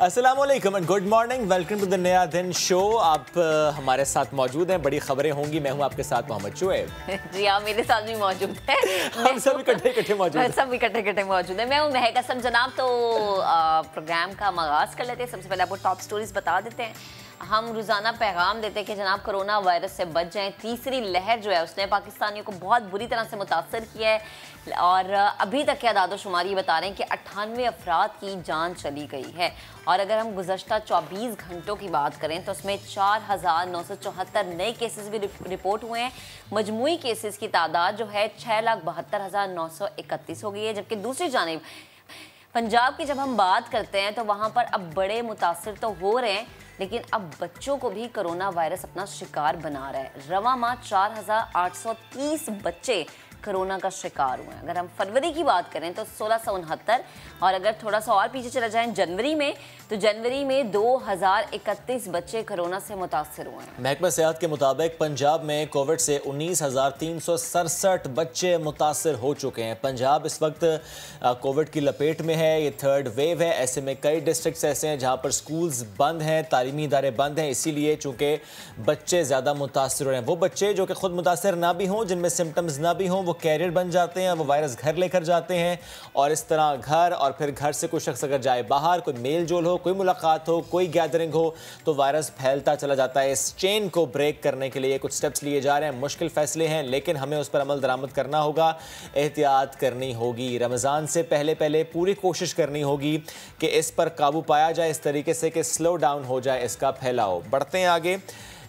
अस्सलामुअलैकुम and good morning, welcome to the नया दिन शो। आप हमारे साथ मौजूद हैं, बड़ी खबरें होंगी। मैं हूं आपके साथ मोहम्मद शुएब। जी आप मेरे साथ भी मौजूद है। हम सब इकट्ठे मौजूद हैं। सब इकट्ठे मौजूद है। मैं हूं महक असम जनाब। तो प्रोग्राम का आगाज कर लेते हैं। सबसे पहले आपको टॉप स्टोरीज बता देते हैं। हम रोज़ाना पैगाम देते हैं कि जनाब कोरोना वायरस से बच जाएं। तीसरी लहर जो है उसने पाकिस्तानियों को बहुत बुरी तरह से मुतासर किया है और अभी तक के आदादोशुमारी बता रहे हैं कि 98 अफराद की जान चली गई है। और अगर हम गुज़श्ता 24 घंटों की बात करें तो उसमें 4,974 नए केसेस भी रिपोर्ट हुए हैं। मजमूई केसेस की तादाद जो है 6,72,931 हो गई है। जबकि दूसरी जानिब पंजाब की जब हम बात करते हैं तो वहाँ पर अब बड़े मुतासर तो हो रहे हैं, लेकिन अब बच्चों को भी कोरोना वायरस अपना शिकार बना रहा है। रवा माह 4,830 बच्चे कोरोना का शिकार हुए हैं। अगर हम फरवरी की बात करें तो 1669, और अगर थोड़ा सा और पीछे चला जाएं जनवरी में, तो जनवरी में 2031 बच्चे कोरोना से मुतासर हुए हैं। महकमा सेहत के मुताबिक पंजाब में कोविड से 19,367 बच्चे मुतासर हो चुके हैं। पंजाब इस वक्त कोविड की लपेट में है। ये थर्ड वेव है। ऐसे में कई डिस्ट्रिक्ट्स ऐसे हैं जहाँ पर स्कूल्स बंद हैं, तालीमी इदारे बंद हैं, इसीलिए चूँकि बच्चे ज़्यादा मुतासर हो रहे हैं। वो बच्चे जो कि खुद मुतासर ना भी हों, जिनमें सिम्टम्स ना भी हों, वो कैरियर बन जाते हैं, वो वायरस घर लेकर जाते हैं और इस तरह घर, और फिर घर से कोई शख्स अगर जाए बाहर, कोई मेल जोल हो, कोई मुलाकात हो, कोई गैदरिंग हो, तो वायरस फैलता चला जाता है। इस चेन को ब्रेक करने के लिए कुछ स्टेप्स लिए जा रहे हैं। मुश्किल फैसले हैं, लेकिन हमें उस पर अमल दरामद करना होगा, एहतियात करनी होगी। रमज़ान से पहले पूरी कोशिश करनी होगी कि इस पर काबू पाया जाए इस तरीके से कि स्लो डाउन हो जाए इसका फैलाव। बढ़ते हैं आगे।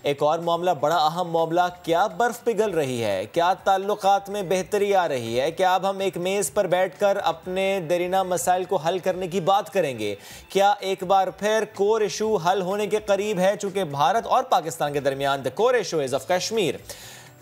एक और मामला, बड़ा अहम मामला, क्या बर्फ़ पिघल रही है? क्या ताल्लुकात में बेहतरी आ रही है? क्या अब हम एक मेज़ पर बैठकर अपने दरीना मसाइल को हल करने की बात करेंगे? क्या एक बार फिर कोर इशू हल होने के करीब है? चूँकि भारत और पाकिस्तान के दरमियान the core issue is of Kashmir.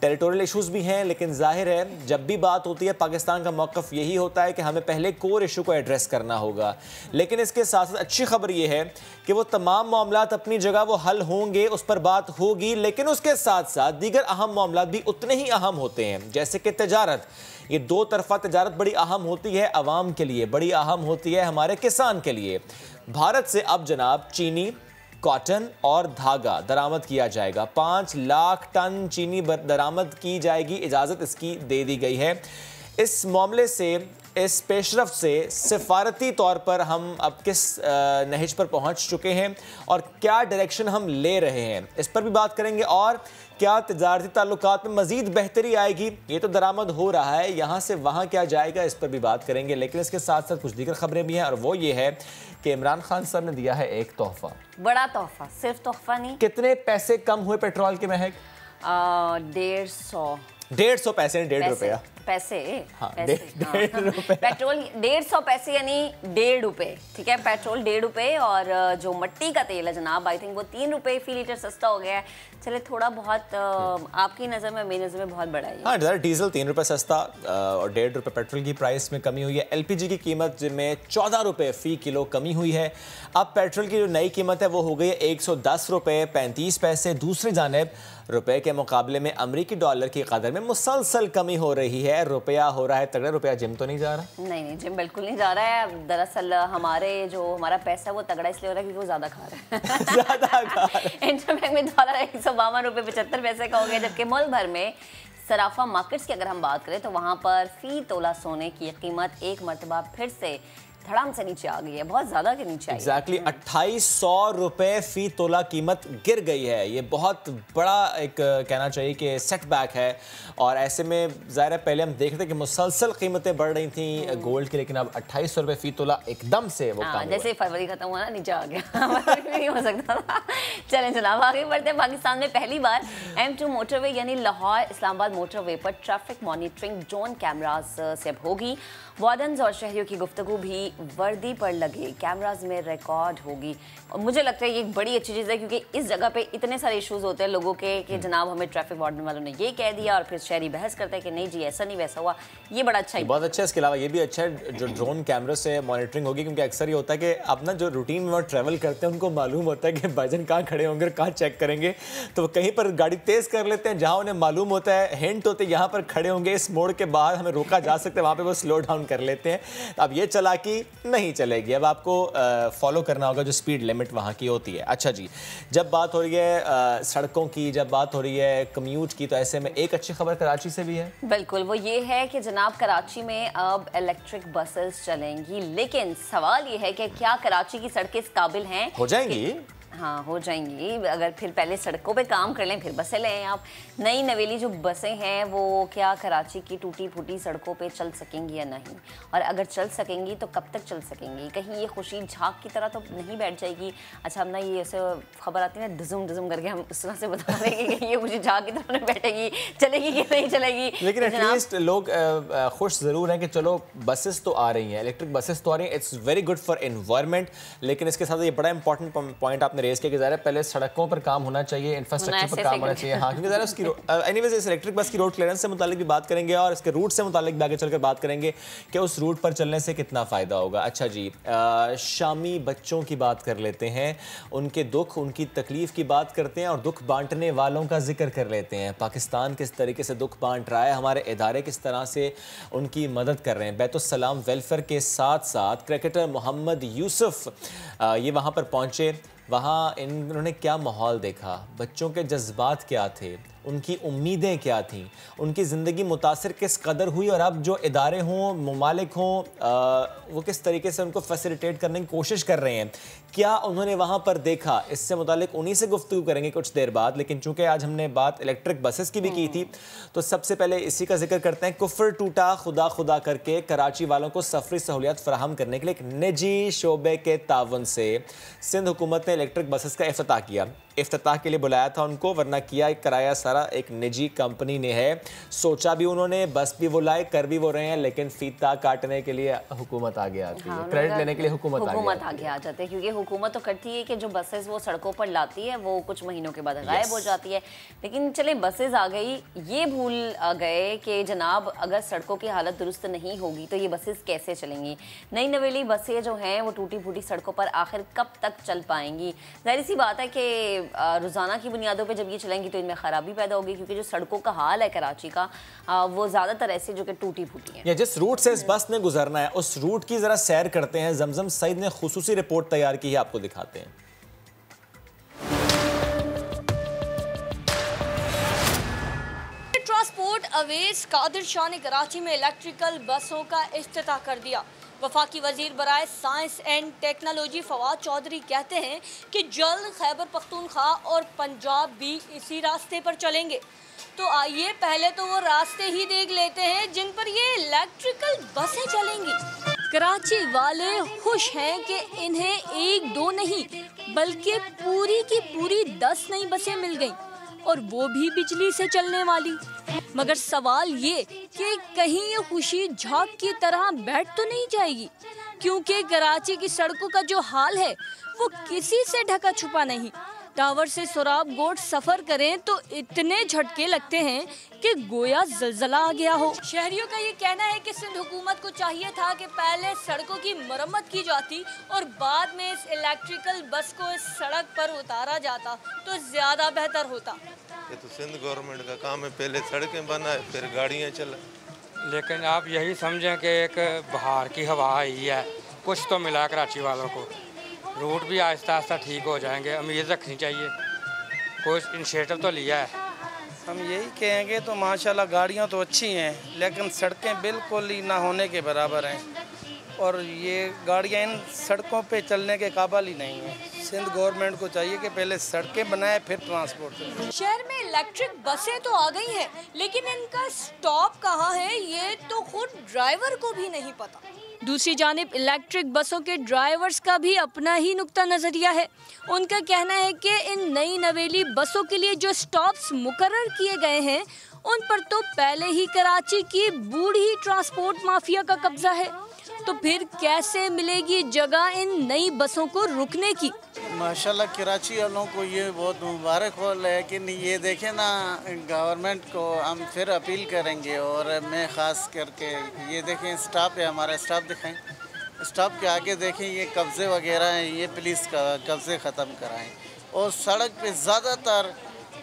Territorial issues भी हैं, लेकिन जाहिर है जब भी बात होती है पाकिस्तान का मौक़िफ़ यही होता है कि हमें पहले कोर इशू को एड्रेस करना होगा। लेकिन इसके साथ साथ अच्छी खबर ये है कि वो तमाम मामलात अपनी जगह वो हल होंगे, उस पर बात होगी, लेकिन उसके साथ साथ दीगर अहम मामलात भी उतने ही अहम होते हैं। जैसे कि तजारत, ये दो तरफ़ा तजारत बड़ी अहम होती है आवाम के लिए, बड़ी अहम होती है हमारे किसान के लिए। भारत से अब जनाब चीनी, कॉटन और धागा दरामद किया जाएगा। 5 लाख टन चीनी दरामद की जाएगी, इजाज़त इसकी दे दी गई है। इस मामले से, इस पेशरफ से सिफारती तौर पर हम अब किस नहज पर पहुंच चुके हैं और क्या डायरेक्शन हम ले रहे हैं, इस पर भी बात करेंगे। और क्या तजारती ताल्लुकात में मज़ीद बेहतरी आएगी? ये तो दरामद हो रहा है, यहाँ से वहाँ क्या जाएगा, इस पर भी बात करेंगे। लेकिन इसके साथ साथ कुछ दीगर खबरें भी हैं, और वो ये है कि इमरान खान साहब ने दिया है एक तोहफा। बड़ा तोहफा, सिर्फ तोहफा नहीं। कितने पैसे कम हुए पेट्रोल के महक? 150 पैसे, 1.5 रुपया पैसे। हाँ, पैसे, 1.5 रुपए। पेट्रोल 150 पैसे यानी 1.5 रुपए। ठीक है, पेट्रोल 1.5 रुपए। और जो मट्टी का तेल है जनाब, आई थिंक वो 3 रुपए फी लीटर सस्ता हो गया है। चले थोड़ा बहुत आपकी नज़र में, मेरी नज़र में बहुत बड़ा है। हाँ, डीजल 3 रुपए सस्ता और 1.5 रुपए पेट्रोल की प्राइस में कमी हुई है। LPG की कीमत में 14 रुपए फ़ी किलो कमी हुई है। अब पेट्रोल की जो नई कीमत है वो हो गई है 110 रुपए 35 पैसे। दूसरी जानिब रुपए के मुकाबले में अमरीकी डॉलर की कदर में मुसलसल कमी हो रही है। रुपया हो रहा है तगड़ा। रुपया जिम तो नहीं जा रहा? नहीं, जिम बिल्कुल नहीं जा रहा है। दरअसल हमारा पैसा वो तगड़ा इसलिए हो रहा है क्योंकि वो ज़्यादा खा रहा है। ज़्यादा खा रहा है। इंटरबैंक में डॉलर 152 रुपये 75 पैसे का हो गया। जबकि मुल्क भर में सराफा मार्केट्स की अगर हम बात करें तो वहाँ पर फ़ी तोला सोने की कीमत एक मरतबा फिर से धड़ाम से नीचे आ गई है, बहुत ज़्यादा के नीचे आई है। एग्जैक्टली 2800 रुपये फ़ी तोला कीमत गिर गई है। ये बहुत बड़ा एक कहना चाहिए कि सेटबैक है। और ऐसे में ज़ाहिर है पहले हम देख रहे थे कि मुसलसल कीमतें बढ़ रही थी गोल्ड की, लेकिन अब 2800 रुपये फ़ी तोला एकदम से वो कम जैसे फरवरी खत्म हुआ ना, नीचे आ गया। नहीं हो सकता था। चलें जनाब आगे बढ़ते हैं। पाकिस्तान में पहली बार M2 मोटरवे यानी लाहौर इस्लामाबाद मोटरवे पर ट्रैफिक मॉनिटरिंग ड्रोन कैमरास से अब होगी। वार्डन्स और शहरियों की गुफ्तगू भी वर्दी पर लगे कैमराज में रिकॉर्ड होगी। और मुझे लगता है ये एक बड़ी अच्छी चीज़ है, क्योंकि इस जगह पे इतने सारे इश्यूज होते हैं लोगों के कि जनाब हमें ट्रैफिक वार्डन वालों ने ये कह दिया, और फिर शहरी बहस करते हैं कि नहीं जी ऐसा नहीं वैसा हुआ। ये बड़ा अच्छा है, बहुत अच्छा है। इसके अलावा ये भी अच्छा है जो ड्रोन कैमरे से मॉनिटरिंग होगी, क्योंकि अक्सर ये होता है कि अपना जो रूटीन में ट्रैवल करते हैं उनको मालूम होता है कि भाईजान कहाँ खड़े होंगे और कहाँ चेक करेंगे, तो कहीं पर गाड़ी तेज़ कर लेते हैं जहाँ उन्हें मालूम होता है, हिंट होते हैं यहाँ पर खड़े होंगे, इस मोड़ के बाहर हमें रोका जा सकता है, वहाँ पर वो स्लो डाउन कर लेते हैं। अब ये चालाकी चलेगी नहीं चलेगी, अब आपको फॉलो करना होगा जो स्पीड लिमिट वहाँ की होती है। अच्छा जी, जब बात हो रही है सड़कों की, जब बात हो रही है कम्यूट की, तो ऐसे में एक अच्छी खबर कराची से भी है। बिल्कुल, वो ये है कि जनाब कराची में अब इलेक्ट्रिक बसेस चलेंगी, लेकिन सवाल ये है कि क्या कराची की सड़कें इस काबिल हैं, हो जाएंगी? हाँ, हो जाएंगी। अगर फिर पहले सड़कों पे काम कर लें फिर बसें लें आप। नई नवेली जो बसें हैं वो क्या कराची की टूटी फूटी सड़कों पे चल सकेंगी या नहीं, और अगर चल सकेंगी तो कब तक चल सकेंगी? कहीं ये खुशी झाग की तरह तो नहीं बैठ जाएगी? अच्छा, हम ना ये ऐसे खबर आती है ना डुजुम डुजुम करके, हम उस तरह से बता देंगे कि ये खुशी झाग की तरह नहीं बैठेगी, चलेगी कि नहीं चलेगी। लेकिन एटलीस्ट लोग खुश ज़रूर हैं कि चलो बसेस तो आ रही हैं, इलेक्ट्रिक बसेस तो आ रही हैं, it's very good for environment. लेकिन इसके साथ ये बड़ा इंपॉर्टेंट पॉइंट आपने रेज किया कि ज़रा पहले सड़कों पर काम होना चाहिए, इंफ्रास्ट्रक्चर पर काम होना चाहिए। हाँ, क्योंकि ज़रा उसकी एनीवेज इस इलेक्ट्रिक बस की रोड क्लियरेंस से मुतालिक भी बात करेंगे और इसके रूट से मुतालिक भी आगे चलकर बात करेंगे कि उस रूट पर चलने से कितना फ़ायदा होगा। अच्छा जी, शामी बच्चों की बात कर लेते हैं, उनके दुख उनकी तकलीफ़ की बात करते हैं और दुख बांटने वालों का जिक्र कर लेते हैं। पाकिस्तान किस तरीके से दुख बांट रहा है, हमारे इदारे किस तरह से उनकी मदद कर रहे हैं। बैतुस्सलाम वेलफेयर के साथ साथ क्रिकेटर मोहम्मद यूसुफ ये वहाँ पर पहुँचे, वहाँ इन्होंने क्या माहौल देखा, बच्चों के जज्बात क्या थे, उनकी उम्मीदें क्या थीं, उनकी ज़िंदगी मुतासिर किस कदर हुई, और अब जो इदारे हों, ममालिक हों, वो किस तरीके से उनको फैसिलिटेट करने की कोशिश कर रहे हैं, क्या उन्होंने वहाँ पर देखा, इससे मुतालिक उन्हीं से गुफ्तगू करेंगे कुछ देर बाद। लेकिन चूँकि आज हमने बात इलेक्ट्रिक बसेस की भी की थी, तो सबसे पहले इसी का जिक्र करते हैं। कुफ्र टूटा खुदा खुदा करके कराची वालों को सफरी सहूलियत फराहम करने के लिए एक निजी शोबे के तावन से सिंध हुकूमत ने इलेक्ट्रिक बसेस का इफ्तिताह किया। इफ्तिताह के लिए बुलाया था उनको, वरना किया कराया सारा एक निजी कंपनी ने है। सोचा भी उन्होंने, बस भी वो लाए, कर भी वो रहे हैं, लेकिन फीता काटने के लिए हुकूमत आगे आती है, क्रेडिट लेने के लिए हुकूमत आगे आ जाती है। क्योंकि हुकूमत तो करती है कि जो बसेस वो सड़कों पर लाती है वो कुछ महीनों के बाद गायब हो जाती है। लेकिन चले बसेस आ गई, ये भूल गए कि जनाब अगर सड़कों की हालत दुरुस्त नहीं होगी तो ये बसेस कैसे चलेंगी। नई नवेली बसें जो हैं वो टूटी फूटी सड़कों पर आखिर कब तक चल पाएंगी? जाहिर सी बात है कि रोज़ाना की बुनियादों पे जब ये चलेंगी तो इनमें ख़राबी पैदा होगी, क्योंकि जो सड़कों का हाल है कराची का वो ज़्यादातर ऐसे जो कि टूटी फूटी है। या जिस रूट से इस बस ने गुजरना है उस रूट की ज़रा सैर करते हैं। जमजम सईद ने खुसूसी रिपोर्ट तैयार की है, आपको दिखाते हैं। ट्रांसपोर्ट अवेज कादिर शाह ने कराची में इलेक्ट्रिकल बसों का इफ्तिताह कर दिया। वफाकी वजीर बराए science and technology Fawad Chaudhry कहते हैं कि जल्द खैबर पख्तूनख्वा और पंजाब भी इसी रास्ते पर चलेंगे। तो आइए पहले तो वो रास्ते ही देख लेते हैं जिन पर ये इलेक्ट्रिकल बसें चलेंगी। कराची वाले खुश हैं कि इन्हें एक दो नहीं बल्कि पूरी की पूरी 10 नई बसें मिल गईं, और वो भी बिजली से चलने वाली। मगर सवाल ये कि कहीं ये खुशी झाग की तरह बैठ तो नहीं जाएगी, क्योंकि कराची की सड़कों का जो हाल है वो किसी से ढका छुपा नहीं। टावर से सोराब गोट सफर करें तो इतने झटके लगते हैं कि गोया जलजला आ गया हो। शहरियों का ये कहना है कि सिंध हुकूमत को चाहिए था कि पहले सड़कों की मरम्मत की जाती और बाद में इस इलेक्ट्रिकल बस को इस सड़क पर उतारा जाता तो ज्यादा बेहतर होता। ये तो सिंध गवर्नमेंट का काम है, पहले सड़कें बनाए फिर गाड़ियाँ चला। लेकिन आप यही समझें कि एक बाहर की हवा आई है, कुछ तो मिला कराची वालों को। रूट भी आहिस्ता आहिस्ता ठीक हो जाएंगे, उम्मीद रखनी चाहिए। कोई इनिशिएटिव तो लिया है। हम यही कहेंगे तो माशाल्लाह गाड़ियाँ तो अच्छी हैं, लेकिन सड़कें बिल्कुल ही ना होने के बराबर हैं, और ये गाड़ियाँ इन सड़कों पे चलने के काबिल ही नहीं है। सिंध गवर्नमेंट को चाहिए कि पहले सड़कें बनाए फिर ट्रांसपोर्ट करें। शहर में इलेक्ट्रिक बसें तो आ गई हैं, लेकिन इनका स्टॉप कहाँ है ये तो खुद ड्राइवर को भी नहीं पता। दूसरी जानिब इलेक्ट्रिक बसों के ड्राइवर्स का भी अपना ही नुक्ता नज़रिया है। उनका कहना है कि इन नई नवेली बसों के लिए जो स्टॉप्स मुकर्रर किए गए हैं उन पर तो पहले ही कराची की बूढ़ी ट्रांसपोर्ट माफिया का कब्जा है, तो फिर कैसे मिलेगी जगह इन नई बसों को रुकने की। माशाल्लाह कराची वालों को ये बहुत मुबारक हो, लेकिन ये देखें ना, गवर्नमेंट को हम फिर अपील करेंगे, और मैं ख़ास करके ये देखें स्टाफ है हमारा, स्टाफ दिखाएं, स्टाफ के आगे देखें ये कब्ज़े वगैरह हैं, ये पुलिस का कब्ज़े ख़त्म कराएं। और सड़क पे ज़्यादातर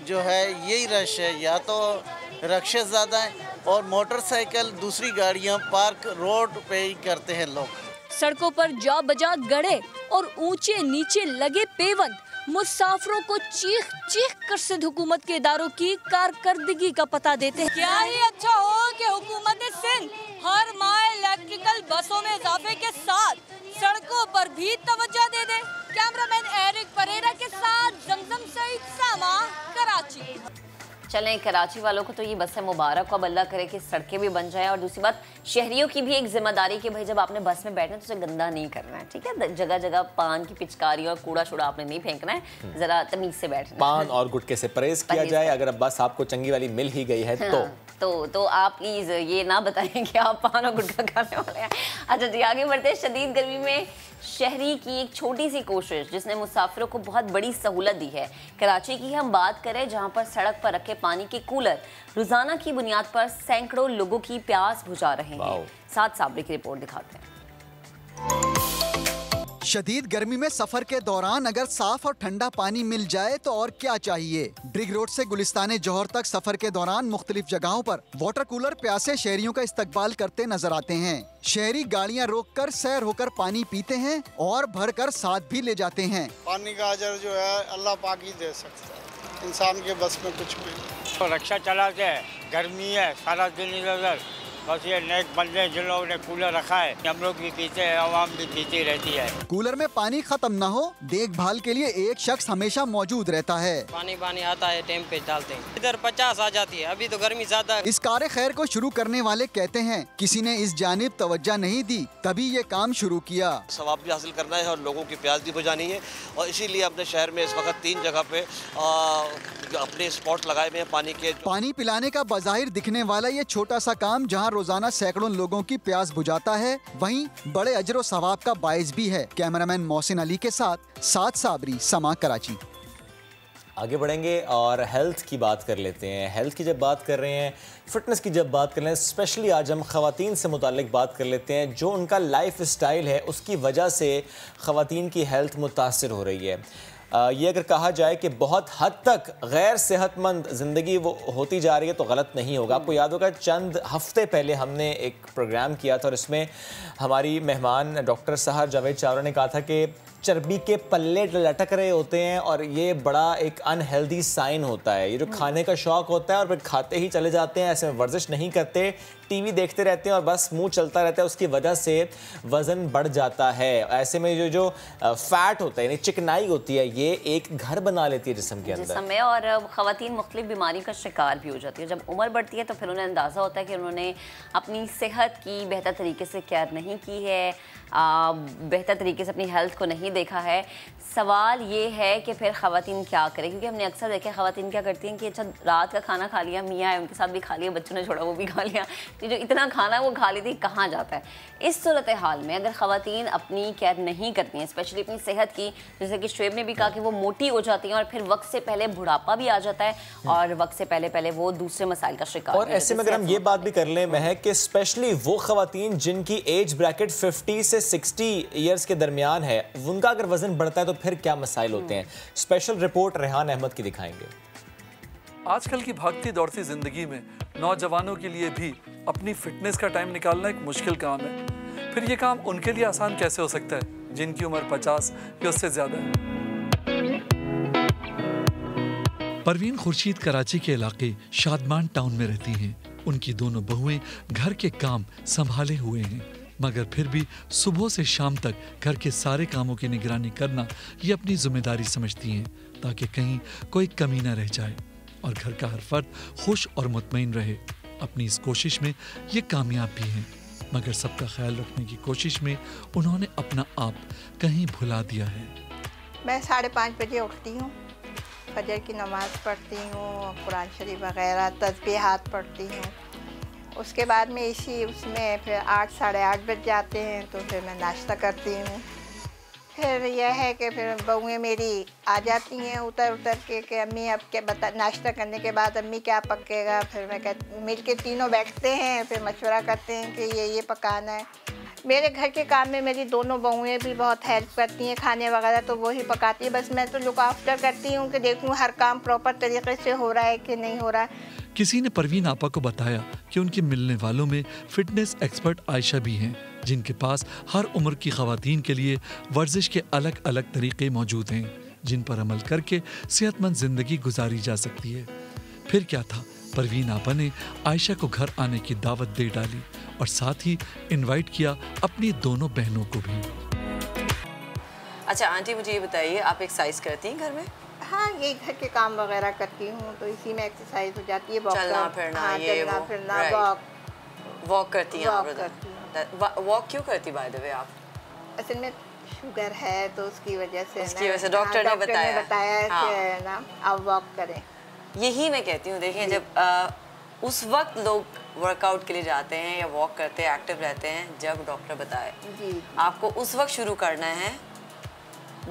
जो है यही रश है, या तो रक्शे ज़्यादा हैं और मोटरसाइकिल दूसरी गाड़ियां पार्क रोड पे ही करते हैं लोग। सड़कों पर जा बजा गड़े और ऊंचे नीचे लगे पेवंद मुसाफिरों को चीख चीख कर सिंध हुकूमत के इदारों की कारकर्दगी का पता देते हैं। क्या ही अच्छा हो कि हुकूमत सिंध हर माह इलेक्ट्रिकल बसों में इजाफे के साथ सड़कों पर भी तवज्जो दे दे। कैमरामैन एरिक परेरा के साथ जमजम सईद, सामा, कराची। चलें, कराची वालों को तो ये बस है मुबारक, अब अल्लाह करे कि सड़कें भी बन जाएं। और दूसरी बात, शहरियों की भी एक जिम्मेदारी कि भाई जब आपने बस में बैठना है तो उसे गंदा नहीं करना है, ठीक है। जगह जगह पान की पिचकारी और कूड़ा शूड़ा आपने नहीं फेंकना है, जरा तमीज से बैठना। पान और गुटखे से परहेज किया जाए। अगर अब बस आपको चंगी वाली मिल ही गई है तो आप प्लीज ये ना बताएं कि आप पान और गुटखा खाने वाले हैं। अच्छा जी, आगे बढ़ते हैं। शदीद गर्मी में शहरी की एक छोटी सी कोशिश जिसने मुसाफिरों को बहुत बड़ी सहूलत दी है। कराची की हम बात करें, जहां पर सड़क पर रखे पानी के कूलर रोजाना की बुनियाद पर सैकड़ों लोगों की प्यास बुझा रहे हैं। साथ साबरी की रिपोर्ट दिखाते हैं। शदीद गर्मी में सफर के दौरान अगर साफ और ठंडा पानी मिल जाए तो और क्या चाहिए। ब्रिग रोड से गुलिस्ताने जौहर तक सफर के दौरान मुख्तलिफ जगहों पर वाटर कूलर प्यासे शहरियों का इस्तकबाल करते नजर आते हैं। शहरी गाड़ियां रोककर सैर होकर पानी पीते हैं और भरकर साथ भी ले जाते हैं। पानी का अजर जो है अल्लाह पाक ही दे सकता है, इंसान के बस में कुछ भी। तो रक्षा चलाते हैं, गर्मी है, सारा दिन इधर बस ये नेक बंदे जिन लोगों ने कूलर रखा है, हम लोग भी पीते हैं, आवाम भी पीती रहती है। कूलर में पानी खत्म न हो, देखभाल के लिए एक शख्स हमेशा मौजूद रहता है। पानी आता है, टाइम पे डालते हैं। इधर 50 आ जाती है, अभी तो गर्मी ज्यादा है। इस कार खैर को शुरू करने वाले कहते हैं किसी ने इस जानिब तवज्जो नहीं दी, तभी ये काम शुरू किया। सवाब भी हासिल करना है और लोगों की प्यास भी बुझानी है, और इसीलिए अपने शहर में इस वक्त 3 जगह पे अपने स्पॉट लगाए हुए हैं पानी के। पानी पिलाने का बज़ाहिर दिखने वाला ये छोटा सा काम जहाँ रोजाना सैकड़ों लोगों की प्यास बुझाता है, वहीं बड़े अजर व सवाब का बाइस भी है। कैमरामैन मोहसिन अली के साथ साबरी, समा, कराची। आगे बढ़ेंगे और हेल्थ की बात कर लेते हैं। हेल्थ की जब बात कर रहे हैं, फिटनेस की जब बात कर रहे हैं, स्पेशली आज हम ख़वातीन से मुताल्लिक बात कर लेते हैं। जो उनका लाइफ स्टाइल है उसकी वजह से ख़वातीन की हेल्थ मुतासर हो रही है। ये अगर कहा जाए कि बहुत हद तक गैर सेहतमंद ज़िंदगी वो होती जा रही है तो गलत नहीं होगा। आपको याद होगा चंद हफ्ते पहले हमने एक प्रोग्राम किया था और इसमें हमारी मेहमान डॉक्टर सहर जावेद चावरा ने कहा था कि चर्बी के पल्ले लटक रहे होते हैं और ये बड़ा एक अनहेल्दी साइन होता है। ये जो खाने का शौक़ होता है और फिर खाते ही चले जाते हैं, ऐसे में वर्जिश नहीं करते, टीवी देखते रहते हैं और बस मुंह चलता रहता है, उसकी वजह से वज़न बढ़ जाता है। ऐसे में जो फैट होता है यानी चिकनाई होती है, ये एक घर बना लेती है जिस्म के अंदर और ख़वातीन मुख्तलिफ बीमारी का शिकार भी हो जाती है। जब उम्र बढ़ती है तो फिर उन्हें अंदाज़ा होता है कि उन्होंने अपनी सेहत की बेहतर तरीके से केयर नहीं की है, बेहतर तरीके से अपनी हेल्थ को नहीं देखा है। सवाल ये है कि फिर ख़वातीन क्या करें, क्योंकि हमने अक्सर देखा ख़वातीन क्या करती हैं कि अच्छा रात का खाना खा लिया, मियाँ है उनके साथ भी खा लिया, बच्चों ने छोड़ा वो भी खा लिया, तो जो इतना खाना वो खा लेती कहाँ जाता है। इस सूरत हाल में अगर ख़वातीन अपनी केयर नहीं करती हैं, स्पेशली अपनी सेहत की, जैसे कि शुएब ने भी कहा कि वो मोटी हो जाती हैं और फिर वक्त से पहले बुढ़ापा भी आ जाता है और वक्त से पहले वो दूसरे मसाइल का शिकार। और ऐसे में अगर हम ये बात भी कर लें महक कि स्पेशली वो ख़वातीन जिनकी एज ब्रैकेट 50 से 60 ईयर्स के दरमियान है, उनका अगर वजन बढ़ता है तो फिर क्या मसाइल होते हैं। स्पेशल रिपोर्ट रेहान अहमद की दिखाएंगे। आजकल की भागती दौड़ती जिंदगी में नौजवानों के लिए भी अपनी फिटनेस का टाइम निकालना एक मुश्किल काम है। फिर ये काम उनके लिए आसान कैसे हो सकता है जिनकी उम्र 50 या उससे ज्यादा है। परवीन खुर्शीद कराची के इलाके शादमान टाउन में रहती हैं। उनकी दोनों बहुएं घर के काम संभाले हुए हैं, मगर फिर भी सुबह से शाम तक घर के सारे कामों की निगरानी करना ये अपनी जिम्मेदारी समझती हैं, ताकि कहीं कोई कमी न रह जाए और घर का हर फर्द खुश और मुतमईन रहे। अपनी इस कोशिश में ये कामयाब भी हैं, मगर सबका ख्याल रखने की कोशिश में उन्होंने अपना आप कहीं भुला दिया है। मैं 5:30 बजे उठती हूँ, फजर की नमाज़ पढ़ती हूँ, कुरान शरीफ वगैरह तस्बीहात पढ़ती हूँ। उसके बाद में उसमें फिर 8 साढ़े 8 बज जाते हैं, तो फिर मैं नाश्ता करती हूँ। फिर यह है कि फिर बहुएं मेरी आ जाती हैं उतर के अम्मी अब क्या बता, नाश्ता करने के बाद अम्मी क्या पकेगा। फिर मैं मिल के तीनों बैठते हैं, फिर मशवरा करते हैं कि ये पकाना है। मेरे घर के काम में मेरी दोनों बहुएं भी बहुत हेल्प करती हैं, खाने वगैरह तो वो ही पकाती है, बस मैं तो लुक आफ्टर करती हूँ कि देखूँ हर काम प्रॉपर तरीके से हो रहा है कि नहीं हो रहा है। किसी ने परवीन आपा को बताया कि उनके मिलने वालों में फिटनेस एक्सपर्ट आयशा भी हैं, जिनके पास हर उम्र की खवातीन के लिए वर्जिश के अलग अलग तरीके मौजूद हैं, जिन पर अमल करके सेहतमंद जिंदगी गुजारी जा सकती है। फिर क्या था, परवीन आपा ने आयशा को घर आने की दावत दे डाली और साथ ही इनवाइट किया अपनी दोनों बहनों को भी। अच्छा आंटी, मुझे ये बताइए, आप एक्सरसाइज करती हैं घर में? हाँ, ये घर के काम वगैरह करती हूँ तो इसी में एक्सरसाइज हो जाती है। चलना फिरना, हाँ, चलना फिरना, वॉक करती हैं? वॉक क्यों करती बाय द वे आप? असल में शुगर है तो उसकी वजह से डॉक्टर ने बताया कि ना आप वॉक करें। यही मैं कहती हूँ, देखिए जब उस वक्त लोग वर्कआउट के लिए जाते हैं या वॉक करते हैं, एक्टिव रहते हैं, जब डॉक्टर बताए। जी। आपको उस वक्त शुरू करना है,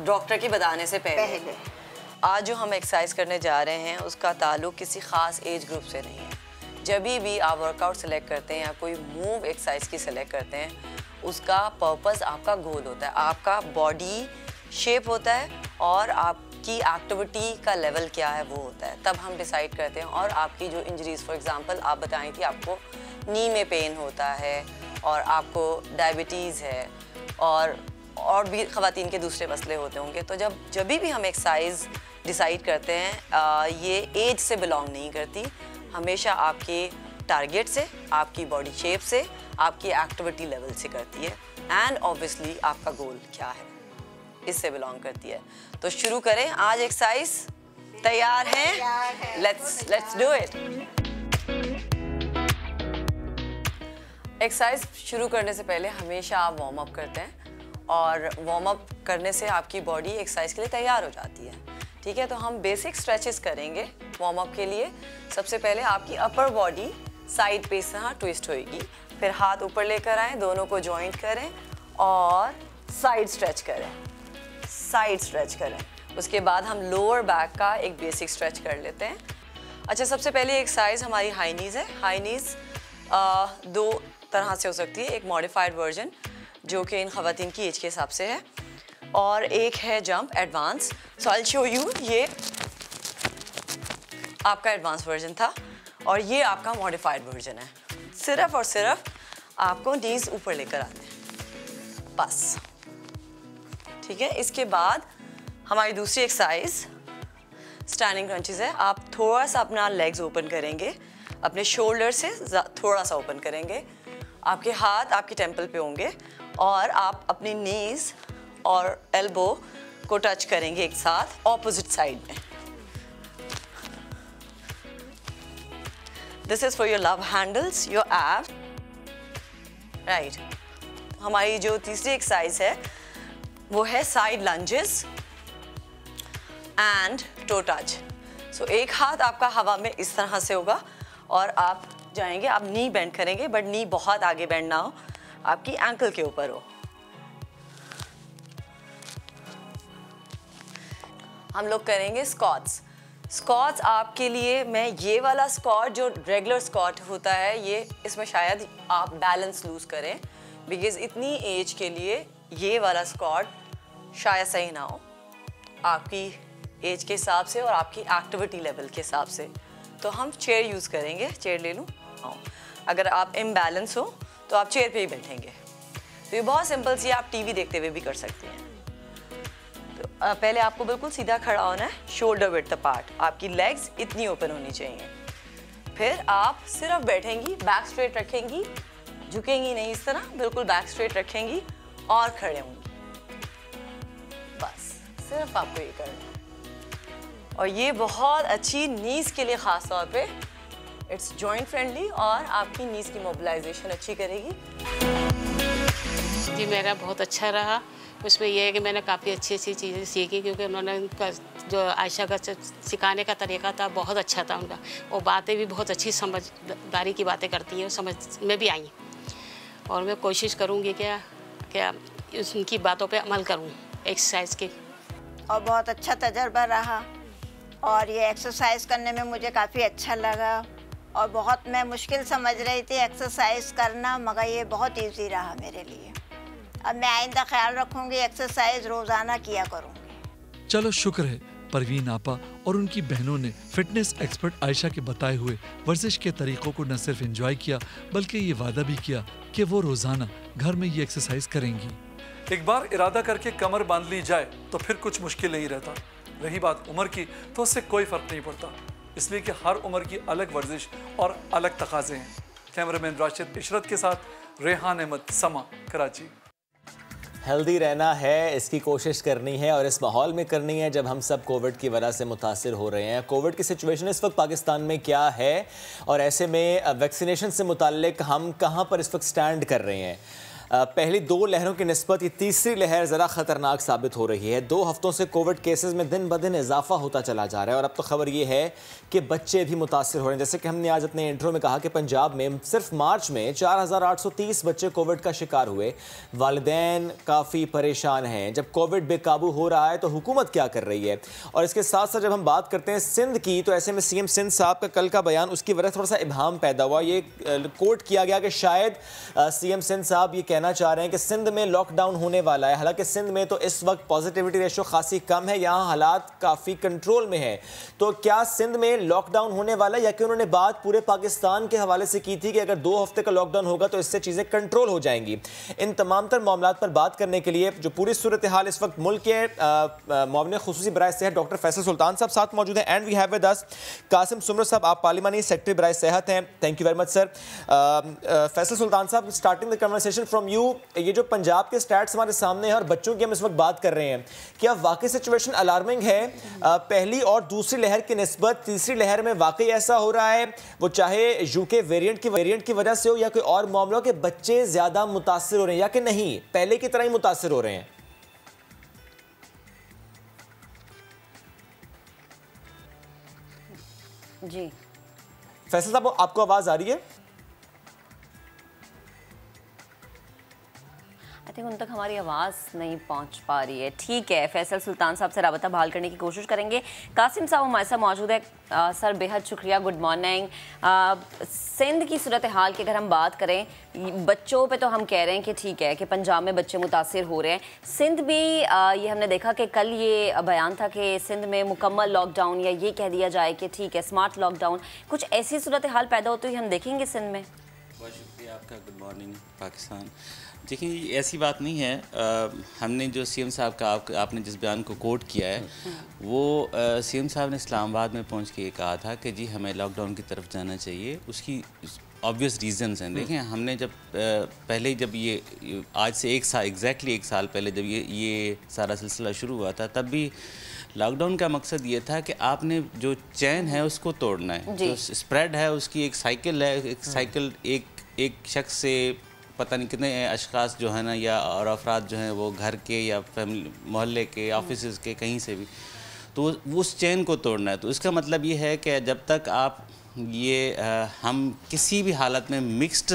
डॉक्टर के बताने से पहले। आज जो हम एक्सरसाइज करने जा रहे हैं उसका ताल्लुक किसी ख़ास एज ग्रुप से नहीं है। जब भी आप वर्कआउट सेलेक्ट करते हैं या कोई मूव एक्सरसाइज की सेलेक्ट करते हैं, उसका पर्पस आपका गोल होता है, आपका बॉडी शेप होता है और आपकी एक्टिविटी का लेवल क्या है वो होता है, तब हम डिसाइड करते हैं। और आपकी जो इंजरीज, फॉर एग्जांपल आप बताई थी आपको नी में पेन होता है और आपको डायबिटीज़ है और भी ख़वातीन के दूसरे मसले होते होंगे, तो जब भी हम एक्सरसाइज डिसाइड करते हैं ये एज से बिलोंग नहीं करती, हमेशा आपके टारगेट से, आपकी बॉडी शेप से, आपकी एक्टिविटी लेवल से करती है एंड ऑब्वियसली आपका गोल क्या है, इससे बिलोंग करती है। तो शुरू करें आज एक्सरसाइज। तैयार हैं? Let's do it. एक्सरसाइज शुरू करने से पहले हमेशा आप वार्म अप करते हैं और वार्म अप करने से आपकी बॉडी एक्सरसाइज के लिए तैयार हो जाती है। ठीक है, तो हम बेसिक स्ट्रेचेस करेंगे वार्म अप के लिए। सबसे पहले आपकी अपर बॉडी साइड पे इस तरह ट्विस्ट होएगी, फिर हाथ ऊपर लेकर आएं, दोनों को जॉइंट करें और साइड स्ट्रेच करें, साइड स्ट्रेच करें। उसके बाद हम लोअर बैक का एक बेसिक स्ट्रेच कर लेते हैं। अच्छा, सबसे पहले एक्सरसाइज हमारी हाई नीज़ है। हाई नीज़ दो तरह से हो सकती है, एक मॉडिफाइड वर्जन जो कि इन ख़वातीन की एज के हिसाब से है और एक है jump advance. So I will show you, ये आपका एडवांस वर्जन था और ये आपका मॉडिफाइड वर्जन है। सिर्फ और सिर्फ आपको नीज़ ऊपर लेकर आते हैं, बस। ठीक है, इसके बाद हमारी दूसरी एक्सरसाइज स्टैंडिंग क्रंचेस है। आप थोड़ा सा अपना लेग्स ओपन करेंगे, अपने शोल्डर से थोड़ा सा ओपन करेंगे, आपके हाथ आपके टेम्पल पे होंगे और आप अपनी नीज़ और एल्बो को टच करेंगे एक साथ ऑपोजिट साइड में। This is for your love handles, your abs, right. हमारी जो तीसरी एक्सरसाइज है वो है side lunges and toe touch. So एक हाथ आपका हवा में इस तरह से होगा और आप जाएंगे, आप नी बेंड करेंगे बट नी बहुत आगे बेंड ना हो, आपकी एंकल के ऊपर हो। हम लोग करेंगे स्क्वाट्स। स्क्वाट्स आपके लिए, मैं ये वाला स्क्वाट जो रेगुलर स्क्वाट होता है, ये इसमें शायद आप बैलेंस लूज करें, बिकॉज इतनी एज के लिए ये वाला स्क्वाट शायद सही ना हो आपकी एज के हिसाब से और आपकी एक्टिविटी लेवल के हिसाब से। तो हम चेयर यूज़ करेंगे। चेयर ले लूँ? हाँ, अगर आप इम्बैलेंस हो तो आप चेयर पे ही बैठेंगे। तो ये बहुत सिंपल सी, आप टीवी देखते हुए भी कर सकते हैं। तो पहले आपको बिल्कुल सीधा खड़ा होना है, शोल्डर विड्थ अपार्ट, आपकी लेग्स इतनी ओपन होनी चाहिए। फिर आप सिर्फ बैठेंगी, बैक स्ट्रेट रखेंगी, झुकेंगी नहीं, इस तरह बिल्कुल बैक स्ट्रेट रखेंगी और खड़े होंगी। बस सिर्फ आपको ये करना है और ये बहुत अच्छी नीज़ के लिए ख़ास तौर पे इट्स जॉइंट फ्रेंडली और आपकी नीज़ की मोबिलाइजेशन अच्छी करेगी। जी मेरा बहुत अच्छा रहा। उसमें यह है कि मैंने काफ़ी अच्छी अच्छी चीज़ें सीखी, क्योंकि उन्होंने उनका जो आयशा का सिखाने का तरीका था बहुत अच्छा था उनका। वो बातें भी बहुत अच्छी समझदारी की बातें करती हैं, समझ में भी आई। और मैं कोशिश करूँगी क्या उनकी बातों पे अमल करूँ एक्सरसाइज की। और बहुत अच्छा तजर्बा रहा और ये एक्सरसाइज करने में मुझे काफ़ी अच्छा लगा और बहुत मैं मुश्किल समझ रही थी एक्सरसाइज करना, मगर ये बहुत इजी रहा मेरे लिए। अब मैं आइंदा ख्याल रखूँगी, एक्सरसाइज रोज़ाना किया करूँगी। चलो शुक्र है परवीन आपा और उनकी बहनों ने फिटनेस एक्सपर्ट आयशा के बताए हुए वर्जिश के तरीकों को न सिर्फ एंजॉय किया बल्कि ये वादा भी किया कि वो रोजाना घर में ये एक्सरसाइज करेंगी। एक बार इरादा करके कमर बांध ली जाए तो फिर कुछ मुश्किल नहीं रहता। रही बात उम्र की तो उससे कोई फर्क नहीं पड़ता, इसलिए कि हर उम्र की अलग वर्जिश और अलग तकाजे हैं। कैमरामैन राशिद इशरत के साथ रेहान अहमद, समा, कराची। हेल्दी रहना है, इसकी कोशिश करनी है और इस माहौल में करनी है जब हम सब कोविड की वजह से मुतासिर हो रहे हैं। कोविड की सिचुएशन इस वक्त पाकिस्तान में क्या है और ऐसे में वैक्सीनेशन से मुताल्लिक हम कहाँ पर इस वक्त स्टैंड कर रहे हैं। पहली 2 लहरों की निस्बत ये तीसरी लहर ज़रा ख़तरनाक साबित हो रही है। 2 हफ्तों से कोविड केसेस में दिन ब दिन इजाफा होता चला जा रहा है और अब तो खबर ये है कि बच्चे भी मुतासिर हो रहे हैं। जैसे कि हमने आज अपने इंट्रो में कहा कि पंजाब में सिर्फ मार्च में 4830 बच्चे कोविड का शिकार हुए। वालिदैन काफ़ी परेशान हैं। जब कोविड बेकाबू हो रहा है तो हुकूमत क्या कर रही है। और इसके साथ साथ जब हम बात करते हैं सिंध की, तो ऐसे में CM सिंध साहब का कल का बयान, उसकी वजह थोड़ा सा इब्हाम पैदा हुआ। ये कोट किया गया कि शायद CM सिंध साहब ये कहना चाह रहे हैं कि सिंध में लॉकडाउन होने वाला है। हालांकि सिंध में तो इस वक्त पॉजिटिविटी रेशो खासी कम है, यहाँ हालात काफ़ी कंट्रोल में है। तो क्या सिंध में लॉकडाउन होने वाला है, या कि उन्होंने बात पूरे पाकिस्तान के हवाले से की थी कि अगर 2 हफ्ते का लॉकडाउन होगा तो इससे चीज़ें कंट्रोल हो जाएंगी। इन तमाम तर मामलात पर बात करने के लिए जो पूरी सूरत हाल इस वक्त मुल्क के मुआविन खुसूसी बराए सेहत डॉक्टर फैसल सुल्तान साहब साथ मौजूद हैं। And we have with us Qasim Soomro साहब, आप पार्लिमानी सेक्रेटरी बराए सेहत हैं। Thank you very much sir. Faisal Sultan साहब, starting the conversation from you, ये जो पंजाब के स्टैट्स हमारे सामने हैं और बच्चों की हम इस वक्त बात कर रहे हैं, क्या वाकई सिचुएशन अलार्मिंग है? पहली और दूसरी लहर की निस्बत तीसरी लहर में वाकई ऐसा हो रहा है, वो चाहे यूके वेरिएंट की वजह से हो या कोई और मामलों के बच्चे ज्यादा मुतासिर हो रहे हैं, या कि नहीं पहले की तरह ही मुतासिर हो रहे हैं? जी फैसल साहब, आपको आवाज आ रही है? आई थिंक उन तक हमारी आवाज़ नहीं पहुंच पा रही है। ठीक है, फैसल सुल्तान साहब से राबता बहाल करने की कोशिश करेंगे। कासिम साहब हमारे साथ मौजूद है। सर बेहद शुक्रिया, गुड मॉर्निंग। सिंध की सूरत हाल की अगर हम बात करें, बच्चों पे तो हम कह रहे हैं कि ठीक है कि पंजाब में बच्चे मुतासिर हो रहे हैं। सिंध भी ये हमने देखा कि कल ये बयान था कि सिंध में मुकम्मल लॉकडाउन, या ये कह दिया जाए कि ठीक है स्मार्ट लॉकडाउन, कुछ ऐसी सूरत हाल पैदा होती हुई हम देखेंगे सिंध में? बहुत शुक्रिया आपका, गुड मॉर्निंग पाकिस्तान। देखिए ऐसी बात नहीं है। हमने जो CM साहब का आपने जिस बयान को कोट किया है, वो CM साहब ने इस्लामाबाद में पहुंच के ये कहा था कि जी हमें लॉकडाउन की तरफ जाना चाहिए। उसकी ऑब्वियस रीजंस हैं। देखें, हमने जब पहले जब ये आज से एग्जैक्टली एक साल पहले जब ये सारा सिलसिला शुरू हुआ था, तब भी लॉकडाउन का मकसद ये था कि आपने जो चैन है उसको तोड़ना है। जो स्प्रेड है उसकी एक साइकिल है, एक साइकिल एक शख्स से पता नहीं कितने अशखास जो है ना, या और अफराद जो हैं वो घर के या फैमिली मोहल्ले के ऑफिस के कहीं से भी, तो उस चैन को तोड़ना है। तो इसका मतलब ये है कि जब तक आप हम किसी भी हालत में मिक्स्ड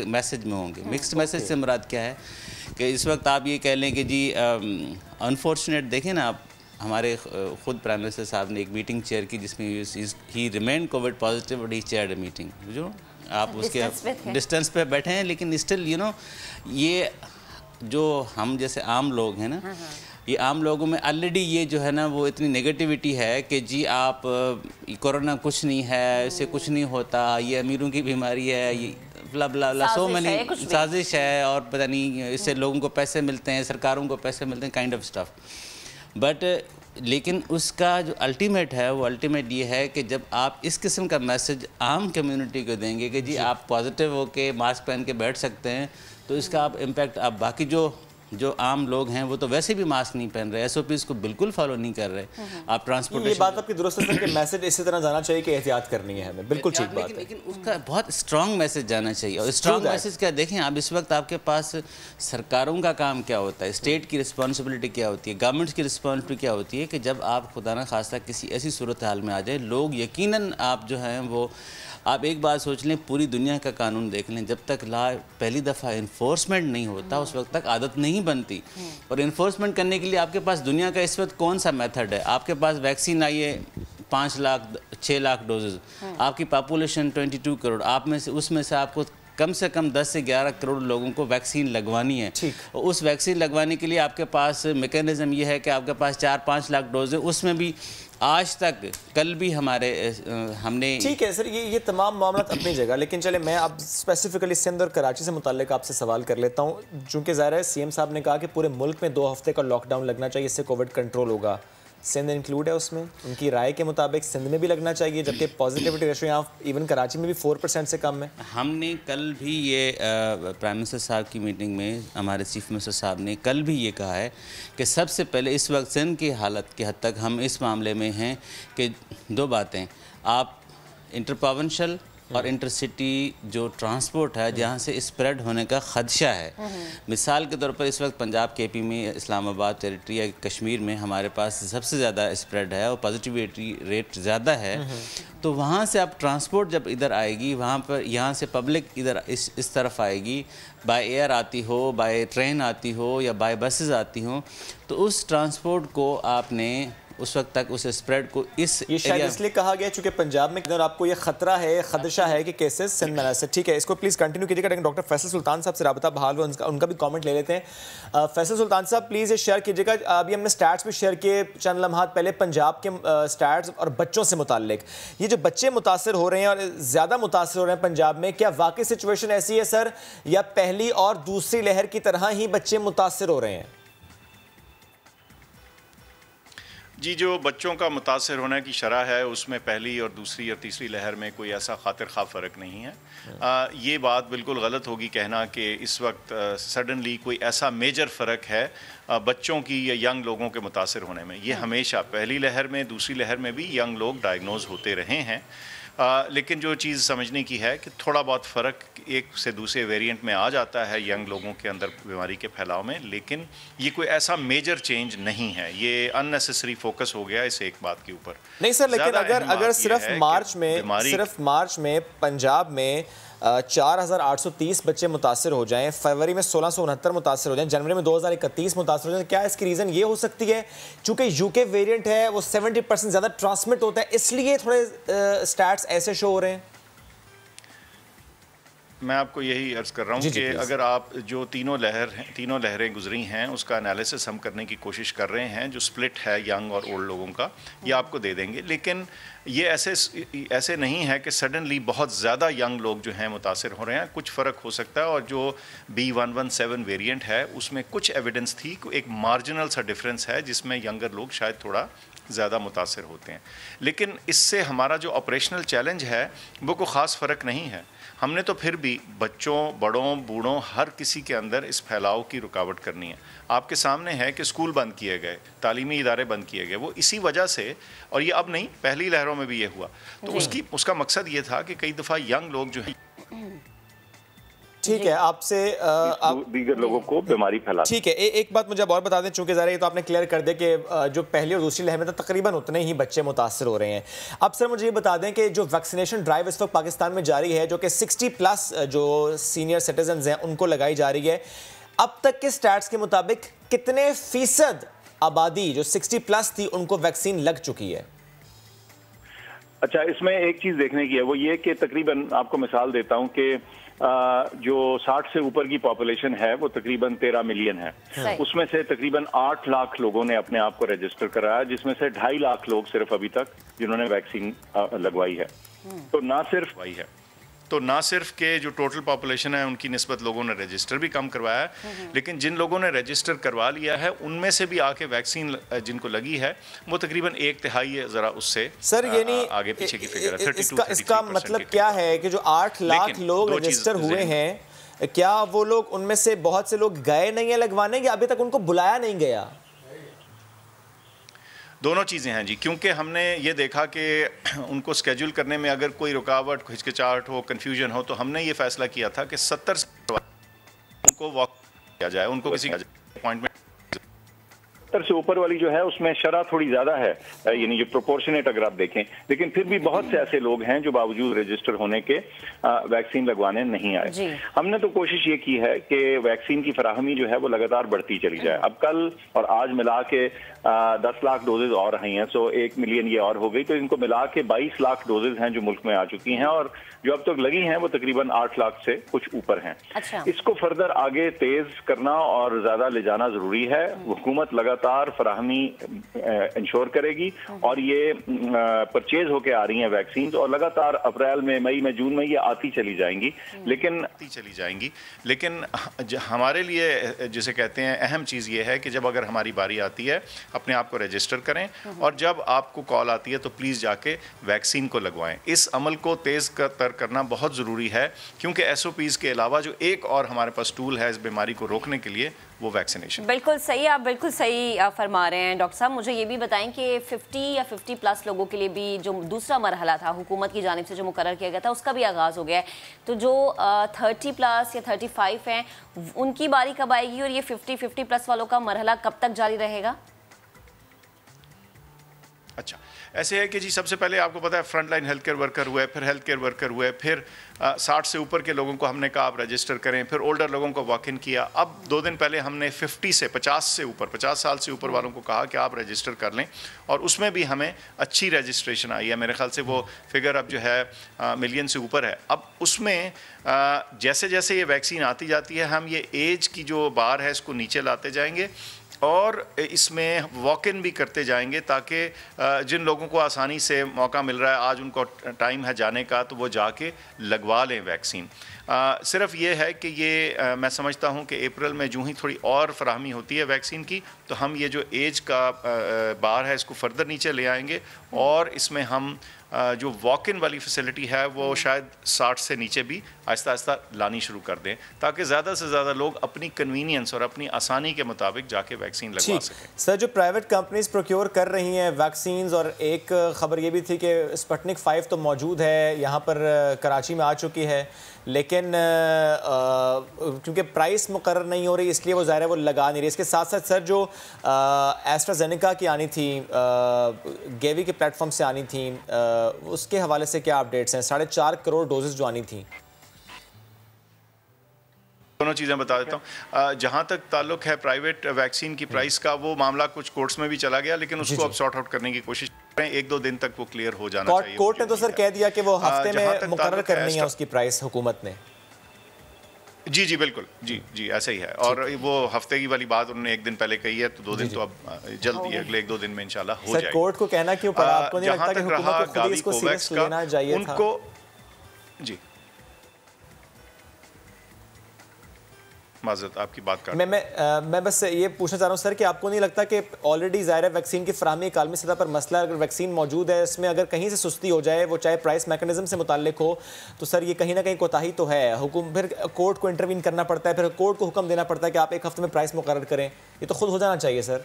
मैसेज में होंगे। मिक्स्ड मैसेज से मुराद क्या है कि इस वक्त आप ये कह लें कि जी अनफॉर्चुनेट, देखें ना आप, हमारे खुद प्राइम मिनिस्टर साहब ने एक मीटिंग चेयर की जिसमें he remain Covid positive but he chaired a meeting. जो आप उसके डिस्टेंस पे बैठे हैं, लेकिन स्टिल ये जो हम जैसे आम लोग हैं ना, ये आम लोगों में ऑलरेडी ये जो है ना वो इतनी नेगेटिविटी है कि जी आप कोरोना कुछ नहीं है, इससे कुछ नहीं होता, ये अमीरों की बीमारी है, ये ब्ला ब्ला ब्ला, सो मैनी साजिश है, और पता नहीं इससे लोगों को पैसे मिलते हैं, सरकारों को पैसे मिलते हैं, काइंड ऑफ स्टफ। बट लेकिन उसका जो अल्टीमेट है वो अल्टीमेट ये है कि जब आप इस किस्म का मैसेज आम कम्युनिटी को देंगे कि जी आप पॉजिटिव होके मास्क पहन के बैठ सकते हैं, तो इसका आप इम्पैक्ट आप बाकी जो आम लोग हैं वो तो वैसे भी मास्क नहीं पहन रहे, SOPs को बिल्कुल फॉलो नहीं कर रहे। आप ट्रांसपोर्टेशन, ये बात आपकी दुरुस्त है कि मैसेज इसी तरह जाना चाहिए कि एहतियात करनी है हमें, बिल्कुल ठीक बात है। लेकिन उसका बहुत स्ट्रॉन्ग मैसेज जाना चाहिए। और स्ट्रॉन्ग मैसेज क्या, देखें आप इस वक्त आपके पास सरकारों का काम क्या होता है, स्टेट की रिस्पॉन्सिबिलिटी क्या होती है, गवर्नमेंट्स की रिस्पॉन्सिबिलिटी क्या होती है कि जब आप खुदा न खास्ता किसी ऐसी सूरत हाल में आ जाए, लोग यकीनन आप जो हैं वो, आप एक बात सोच लें, पूरी दुनिया का कानून देख लें, जब तक ला पहली दफ़ा इन्फोर्समेंट नहीं होता उस वक्त तक आदत नहीं बनती। और इन्फोर्समेंट करने के लिए आपके पास दुनिया का इस वक्त कौन सा मेथड है? आपके पास वैक्सीन आई है 5 लाख 6 लाख डोजेज, आपकी पॉपुलेशन 22 करोड़, आप में से उसमें से आपको कम से कम 10 से 11 करोड़ लोगों को वैक्सीन लगवानी है। और उस वैक्सीन लगवाने के लिए आपके पास मैकेनिज्म ये है कि आपके पास 4-5 लाख डोज है, उसमें भी आज तक कल भी हमने ठीक है सर, ये तमाम मामला अपनी जगह, लेकिन चले मैं अब स्पेसिफिकली सिंध और कराची से मुताल्लिक आपसे सवाल कर लेता हूँ। चूँकि ज़ाहिर है सीएम साहब ने कहा कि पूरे मुल्क में 2 हफ्ते का लॉकडाउन लगना चाहिए, इससे कोविड कंट्रोल होगा। सिंध इंक्लूड है उसमें? उनकी राय के मुताबिक सिंध में भी लगना चाहिए, जबकि पॉजिटिविटी रेशो यहाँ इवन कराची में भी 4% से कम है। हमने कल भी ये प्राइम मिनिस्टर साहब की मीटिंग में हमारे चीफ मिनिस्टर साहब ने कल भी ये कहा है कि सबसे पहले इस वक्त सिंध की हालत की हद तक हम इस मामले में हैं कि 2 बातें, आप इंटर प्रोविंशियल और इंटरसिटी जो ट्रांसपोर्ट है जहाँ से स्प्रेड होने का खदशा है। मिसाल के तौर पर इस वक्त पंजाब केपी में, इस्लामाबाद टेरिटरी या कश्मीर में हमारे पास सबसे ज़्यादा स्प्रेड है और पॉजिटिविटी रेट ज़्यादा है। तो वहाँ से आप ट्रांसपोर्ट जब इधर आएगी, वहाँ पर यहाँ से पब्लिक इधर इस तरफ आएगी, बाय एयर आती हो, बाय ट्रेन आती हो या बाय बसेस आती हो, तो उस ट्रांसपोर्ट को आपने उस वक्त तक उस स्प्रेड को ये शायद इसलिए कहा गया चूंकि पंजाब में आपको ये खतरा है, खदशा है कि केसेस सिंध में से। ठीक है, इसको प्लीज़ कंटिन्यू कीजिएगा, लेकिन डॉक्टर फैसल सुल्तान साहब से राबता बहाल हुआ, उनका भी कमेंट ले लेते हैं। फैसल सुल्तान साहब प्लीज़ ये शेयर कीजिएगा, अभी हमने स्टैट्स भी शेयर किए चंद लम्हात पहले पंजाब के स्टैट्स और बच्चों से मुताल्लिक। ये जो बच्चे मुतासर हो रहे हैं और ज़्यादा मुतासर हो रहे हैं पंजाब में, क्या वाकई सिचुएशन ऐसी है सर, या पहली और दूसरी लहर की तरह ही बच्चे मुतासर हो रहे हैं? जी, जो बच्चों का मुतासर होने की शरह है उसमें पहली और दूसरी और तीसरी लहर में कोई ऐसा खातिर खा फ़र्क नहीं है। ये बात बिल्कुल गलत होगी कहना कि इस वक्त सडनली कोई ऐसा मेजर फ़र्क है बच्चों की या यंग लोगों के मुतासर होने में। ये हमेशा पहली लहर में, दूसरी लहर में भी यंग लोग डायग्नोज होते रहे हैं। लेकिन जो चीज़ समझने की है कि थोड़ा बहुत फ़र्क एक से दूसरे वेरिएंट में आ जाता है यंग लोगों के अंदर बीमारी के फैलाव में, लेकिन ये कोई ऐसा मेजर चेंज नहीं है। ये अननेसेसरी फोकस हो गया इस एक बात के ऊपर। नहीं सर, लेकिन अगर सिर्फ मार्च में पंजाब में 4830 बच्चे मुतासर हो जाएं, फरवरी में 1669 मुतासर हो जाएं, जनवरी में 2031 मुतासर हो जाएं, क्या इसकी रीज़न ये हो सकती है चूँकि यूके वेरिएंट है वो 70% ज़्यादा ट्रांसमिट होता है, इसलिए थोड़े स्टैट्स ऐसे शो हो रहे हैं? मैं आपको यही अर्ज़ कर रहा हूँ कि अगर आप जो तीनों लहरें गुजरी हैं उसका एनालिसिस हम करने की कोशिश कर रहे हैं, जो स्प्लिट है यंग और ओल्ड लोगों का, ये आपको दे देंगे। लेकिन ये ऐसे नहीं है कि सडनली बहुत ज़्यादा यंग लोग जो हैं मुतासर हो रहे हैं। कुछ फ़र्क हो सकता है, और जो B117 वेरिएंट है उसमें कुछ एविडेंस थी कि एक मार्जिनल सा डिफरेंस है जिसमें यंगर लोग शायद थोड़ा ज़्यादा मुतासर होते हैं। लेकिन इससे हमारा जो ऑपरेशनल चैलेंज है वो कोई ख़ास फ़र्क नहीं है। हमने तो फिर भी बच्चों, बड़ों, बूढ़ों, हर किसी के अंदर इस फैलाव की रुकावट करनी है। आपके सामने है कि स्कूल बंद किए गए, तालीमी इदारे बंद किए गए, वो इसी वजह से, और ये अब नहीं पहली लहरों में भी ये हुआ। तो उसका मकसद ये था कि कई दफ़ा यंग लोग जो है, ठीक है, आपसे दीगर लोगों को बीमारी फैला। ठीक है, एक बात मुझे और बता दें, चूंकि ज़रा ये तो आपने क्लियर कर दिया कि जो पहली और दूसरी लहर में तो तकरीबन उतने ही बच्चे मुतासर हो रहे हैं। अब सर मुझे ये बता दें कि जो वैक्सीनेशन ड्राइव इस वक्त पाकिस्तान में जारी है, जो कि 60+ जो सीनियर सिटीजन हैं उनको लगाई जा रही है, अब तक के स्टैट्स के मुताबिक कितने फीसद आबादी जो 60+ थी उनको वैक्सीन लग चुकी है? अच्छा, इसमें एक चीज़ देखने की है, वो ये कि तकरीबन आपको मिसाल देता हूँ कि जो 60 से ऊपर की पॉपुलेशन है वो तकरीबन 13 मिलियन है। उसमें से तकरीबन 8 लाख लोगों ने अपने आप को रजिस्टर कराया, जिसमें से 2.5 लाख लोग सिर्फ अभी तक जिन्होंने वैक्सीन लगवाई है। तो ना सिर्फ के जो टोटल पॉपुलेशन है उनकी निस्बत लोगों ने रजिस्टर भी कम करवाया है, लेकिन जिन लोगों ने रजिस्टर करवा लिया है उनमें से भी आके वैक्सीन जिनको लगी है वो तकरीबन 1/3 है। जरा उससे सर यानी आगे पीछे की फिगर है। इसका मतलब क्या है कि जो 8 लाख लोग रजिस्टर हुए हैं, क्या वो लोग उनमें से बहुत से लोग गए नहीं है लगवाने, या अभी तक उनको बुलाया नहीं गया? दोनों चीज़ें हैं जी, क्योंकि हमने ये देखा कि उनको स्केड्यूल करने में अगर कोई रुकावट, हिचकिचाहट हो, कन्फ्यूजन हो, तो हमने ये फैसला किया था कि 70 उनको वॉक किया जाए, उनको किसी अपॉइंटमेंट 70 70 से ऊपर वाली जो है उसमें शरह थोड़ी ज्यादा है, यानी जो प्रोपोर्शनेट अगर आप देखें, लेकिन फिर भी बहुत से ऐसे लोग हैं जो बावजूद रजिस्टर होने के वैक्सीन लगवाने नहीं आए। हमने तो कोशिश ये की है कि वैक्सीन की फराहमी जो है वो लगातार बढ़ती चली जाए। अब कल और आज मिला के 10 लाख डोजेज और आई हैं, सो 1 मिलियन ये और हो गई, तो इनको मिला के 22 लाख डोजेज हैं जो मुल्क में आ चुकी हैं, और जो अब तक लगी हैं वो तकरीबन 8 लाख से कुछ ऊपर हैं। अच्छा। इसको फर्दर आगे तेज करना और ज्यादा ले जाना जरूरी है। हुकूमत लगातार फराहमी इंश्योर करेगी, और ये परचेज होके आ रही हैं वैक्सीन, और लगातार अप्रैल में, मई में, जून में ये आती चली जाएंगी। लेकिन हमारे लिए जिसे कहते हैं अहम चीज़ ये है कि जब अगर हमारी बारी आती है अपने आप को रजिस्टर करें, और जब आपको कॉल आती है तो प्लीज़ जाके वैक्सीन को लगवाएं। इस अमल को तेज़ करना बहुत ज़रूरी है, क्योंकि SOPs के अलावा जो एक और हमारे पास टूल है इस बीमारी को रोकने के लिए, वो वैक्सीनेशन। बिल्कुल सही, आप बिल्कुल सही फरमा रहे हैं डॉक्टर साहब। मुझे ये भी बताएं कि 50 या 50+ लोगों के लिए भी जो दूसरा मरहला था हुकूमत की जानिब से जो मुकर्रर किया गया था, उसका भी आगाज़ हो गया है, तो जो 30+ या 35 हैं उनकी बारी कब आएगी, और ये 50+ वालों का मरहला कब तक जारी रहेगा? अच्छा, ऐसे है कि जी सबसे पहले आपको पता है front line health care worker हुए, फिर हेल्थ केयर वर्कर हुए, फिर 60 से ऊपर के लोगों को हमने कहा आप रजिस्टर करें, फिर ओल्डर लोगों को वॉक इन किया। अब 2 दिन पहले हमने 50 से 50 से ऊपर 50 साल से ऊपर वालों को कहा कि आप रजिस्टर कर लें, और उसमें भी हमें अच्छी रजिस्ट्रेशन आई है। मेरे ख्याल से वो फिगर अब जो है मिलियन से ऊपर है। अब उसमें जैसे जैसे ये वैक्सीन आती जाती है, हम ये एज की जो बार है इसको नीचे लाते जाएंगे, और इसमें वॉक इन भी करते जाएंगे, ताकि जिन लोगों को आसानी से मौका मिल रहा है, आज उनको टाइम है जाने का, तो वो जाके लगवा लें वैक्सीन। सिर्फ ये है कि ये मैं समझता हूँ कि अप्रैल में जूँ ही थोड़ी और फराहमी होती है वैक्सीन की, तो हम ये जो एज का बार है इसको फर्दर नीचे ले आएंगे, और इसमें हम जो वॉक इन वाली फैसिलिटी है वो शायद 60 से नीचे भी आहिस्ता आहिस्ता लानी शुरू कर दें, ताकि ज़्यादा से ज़्यादा लोग अपनी कन्वीनियंस और अपनी आसानी के मुताबिक जाके वैक्सीन लगवा सकें। सर, जो प्राइवेट कंपनीज प्रोक्योर कर रही हैं वैक्सीन, और एक खबर ये भी थी कि स्पुतनिक 5 तो मौजूद है यहाँ पर, कराची में आ चुकी है, लेकिन क्योंकि प्राइस मुकर्रर नहीं हो रही इसलिए वो ज़ाहिर है वो लगा नहीं रही। इसके साथ साथ सर जो एस्ट्राजेनेका की आनी थी, गेवी के प्लेटफॉर्म से आनी थी, उसके हवाले से क्या अपडेट्स हैं? 4.5 करोड़ डोजेस जो आनी थी। दोनों चीज़ें बता देता हूँ। जहाँ तक ताल्लुक है प्राइवेट वैक्सीन की प्राइस का, वो मामला कुछ कोर्ट्स में भी चला गया, लेकिन उसको अब सॉर्ट आउट करने की कोशिश करें। 1-2 दिन तक वो क्लियर हो जाना चाहिए। कोर्ट ने तो सर कह दिया कि वो हफ्ते में मुकर्रर करनी है उसकी प्राइस हुकूमत ने। जी बिल्कुल, जी ऐसा ही है, और वो हफ्ते की वाली बात उन्होंने 1 दिन पहले कही है, तो 2 दिन तो अब जल्दी अगले 1-2 दिन में इंशाल्लाह हो जाएगा। कोर्ट को कहना क्यों पड़ा? आपको नहीं लगता कि हुकूमत को खुद इसको सीरियस लेना चाहिए था? उनको जी माज़रत आपकी बात कर मैं बस ये पूछना चाह रहा हूँ सर कि आपको नहीं लगता कि ऑलरेडी ज़ाहिर है वैक्सीन की फराहमी एक आलमी सतह पर मसला, अगर वैक्सीन मौजूद है इसमें अगर कहीं से सुस्ती हो जाए, वो चाहे प्राइस मैकेनिज्म से मुताल्लिक हो, तो सर ये कहीं ना कहीं कोताही तो है। फिर कोर्ट को इंटरवीन करना पड़ता है, फिर कोर्ट को हुक्म देना पड़ता है कि आप 1 हफ्ते में प्राइस मुकर्रर करें, ये तो खुद हो जाना चाहिए सर।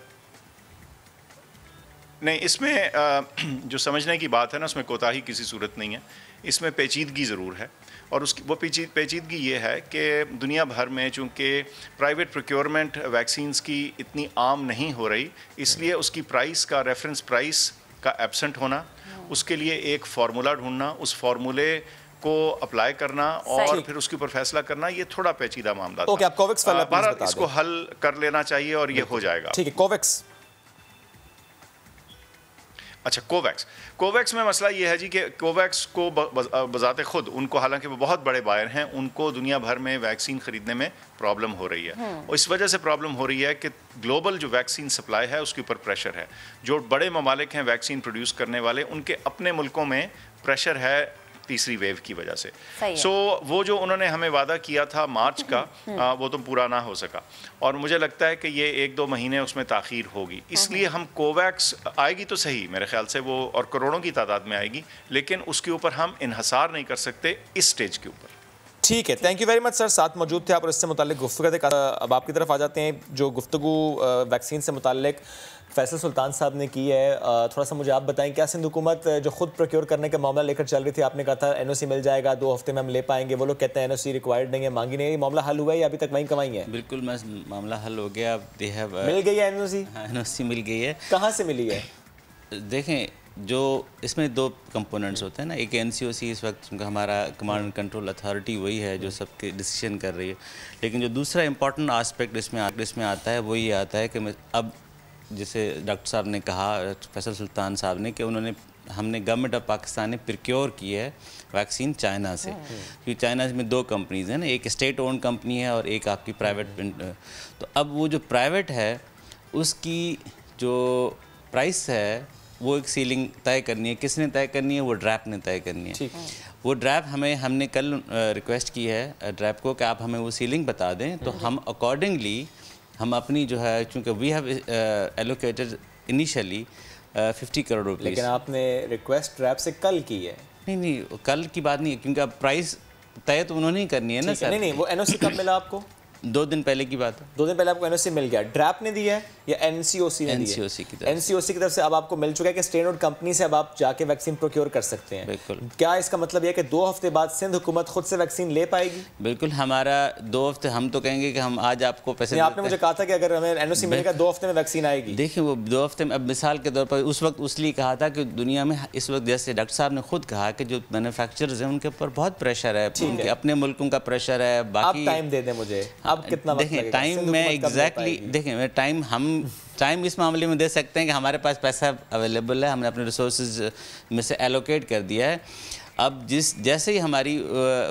नहीं, इसमें जो समझने की बात है ना, उसमें कोताही किसी सूरत नहीं है, इसमें पेचीदगी ज़रूर है, और उसकी वो पेचीदगी ये है कि दुनिया भर में चूँकि प्राइवेट प्रोक्योरमेंट वैक्सीन्स की इतनी आम नहीं हो रही, इसलिए उसकी प्राइस का रेफरेंस प्राइस का एब्सेंट होना, उसके लिए एक फार्मूला ढूंढना, उस फार्मूले को अप्लाई करना और फिर उसके ऊपर फैसला करना, ये थोड़ा पेचीदा मामला था। ओके, आप कोवैक्स वाला प्लीज बता दें। इसको हल कर लेना चाहिए और ये हो जाएगा। ठीक है, कोवैक्स। अच्छा, कोवैक्स में मसला ये है जी कि कोवैक्स को बजाते खुद उनको, हालांकि वो बहुत बड़े बायर हैं, उनको दुनिया भर में वैक्सीन खरीदने में प्रॉब्लम हो रही है, और इस वजह से प्रॉब्लम हो रही है कि ग्लोबल जो वैक्सीन सप्लाई है उसके ऊपर प्रेशर है। जो बड़े ममालिक हैं वैक्सीन प्रोड्यूस करने वाले, उनके अपने मुल्कों में प्रेशर है तीसरी वेव की वजह से। सो वो जो उन्होंने हमें वादा किया था मार्च का, वो तो पूरा ना हो सका, और मुझे लगता है कि ये 1-2 महीने उसमें ताख़ीर होगी। इसलिए हम कोवैक्स आएगी तो सही मेरे ख्याल से वो, और करोड़ों की तादाद में आएगी, लेकिन उसके ऊपर हम इन्हसार नहीं कर सकते इस स्टेज के ऊपर। ठीक है, thank you very much sir, साथ मौजूद थे आप और इससे मुताल्लिक गुफ्तगू करते। अब आपकी तरफ आ जाते हैं, जो गुफ्तगू वैक्सीन से मुताल्लिक फैसल सुल्तान साहब ने की है, थोड़ा सा मुझे आप बताएं, क्या सिंध हुकूमत जो खुद प्रोक्योर करने का मामला लेकर चल रही थी, आपने कहा था एनओसी मिल जाएगा 2 हफ्ते में हम ले पाएंगे, वो लोग कहते हैं एनओसी रिक्वायर्ड नहीं है, मांगी नहीं है, मामला हल हुआ है या अभी तक वहीं कमाई है? बिल्कुल मामला हल हो गया, मिल गई है एनओसी? एनओसी मिल गई है। कहाँ से मिली है? देखें, जो इसमें 2 कंपोनेंट्स होते हैं ना, एक एनसीओसी इस वक्त हमारा कमांड एंड कंट्रोल अथॉरिटी वही है जो सबके डिसीजन कर रही है, लेकिन जो दूसरा इंपॉर्टेंट आस्पेक्ट इसमें आता है वो ये आता है कि अब जैसे डॉक्टर साहब ने कहा, फैसल सुल्तान साहब ने, कि हमने गवर्नमेंट ऑफ पाकिस्तान ने प्रोक्योर की है वैक्सीन चाइना से, क्योंकि चाइना में 2 कंपनीज़ हैं ना, एक स्टेट ओन कंपनी है और एक आपकी प्राइवेट। तो अब वो जो प्राइवेट है उसकी जो प्राइस है वो एक सीलिंग तय करनी है। किसने तय करनी है? वो ड्रैप ने तय करनी है। वो ड्रैप हमने कल रिक्वेस्ट की है ड्रैप को कि आप हमें वो सीलिंग बता दें, तो हम अकॉर्डिंगली हम अपनी जो है, चूँकि we have allocated initially 50 crore रुपये। लेकिन आपने रिक्वेस्ट ड्रैप से कल की है? नहीं, कल की बात नहीं है, क्योंकि अब प्राइस तय तो उन्होंने ही करनी है ना सर। नहीं, वो एनओसी कब मिला आपको? 2 दिन पहले की बात है। 2 दिन पहले आपको एनओसी मिल गया, ड्रैप ने दिया है या एनसीओसी ने दिया? एनसीओसी की तरफ से अब आपको मिल चुका है कि स्टेट ओन्ड कंपनी से अब आप जाके वैक्सीन प्रोक्योर कर सकते हैं। बिल्कुल। क्या इसका मतलब यह है कि 2 हफ्ते बाद सिंध हुकूमत खुद से वैक्सीन ले पाएगी? बिल्कुल, हमारा 2 हफ्ते, हम तो कहेंगे कि हम आज आपको पैसे। आपने मुझे कहा था कि अगर हमें एनओसी मिलेगा 2 हफ्ते में वैक्सीन आएगी। देखिए, वो 2 हफ्ते में, अब मिसाल के तौर पर उस वक्त उसलिए कहा था कि दुनिया में इस वक्त, जैसे डॉक्टर साहब ने खुद कहा कि जो मैन्युफैक्चरर्स हैं उनके ऊपर बहुत प्रेशर है, उनके अपने मुल्कों का प्रेशर है। बाकी टाइम दे दें मुझे, अब कितना देखें टाइम में एग्जैक्टली देखें टाइम इस मामले में दे सकते हैं कि हमारे पास पैसा अवेलेबल है, हमने अपने रिसोर्सेज में से एलोकेट कर दिया है। अब जैसे ही हमारी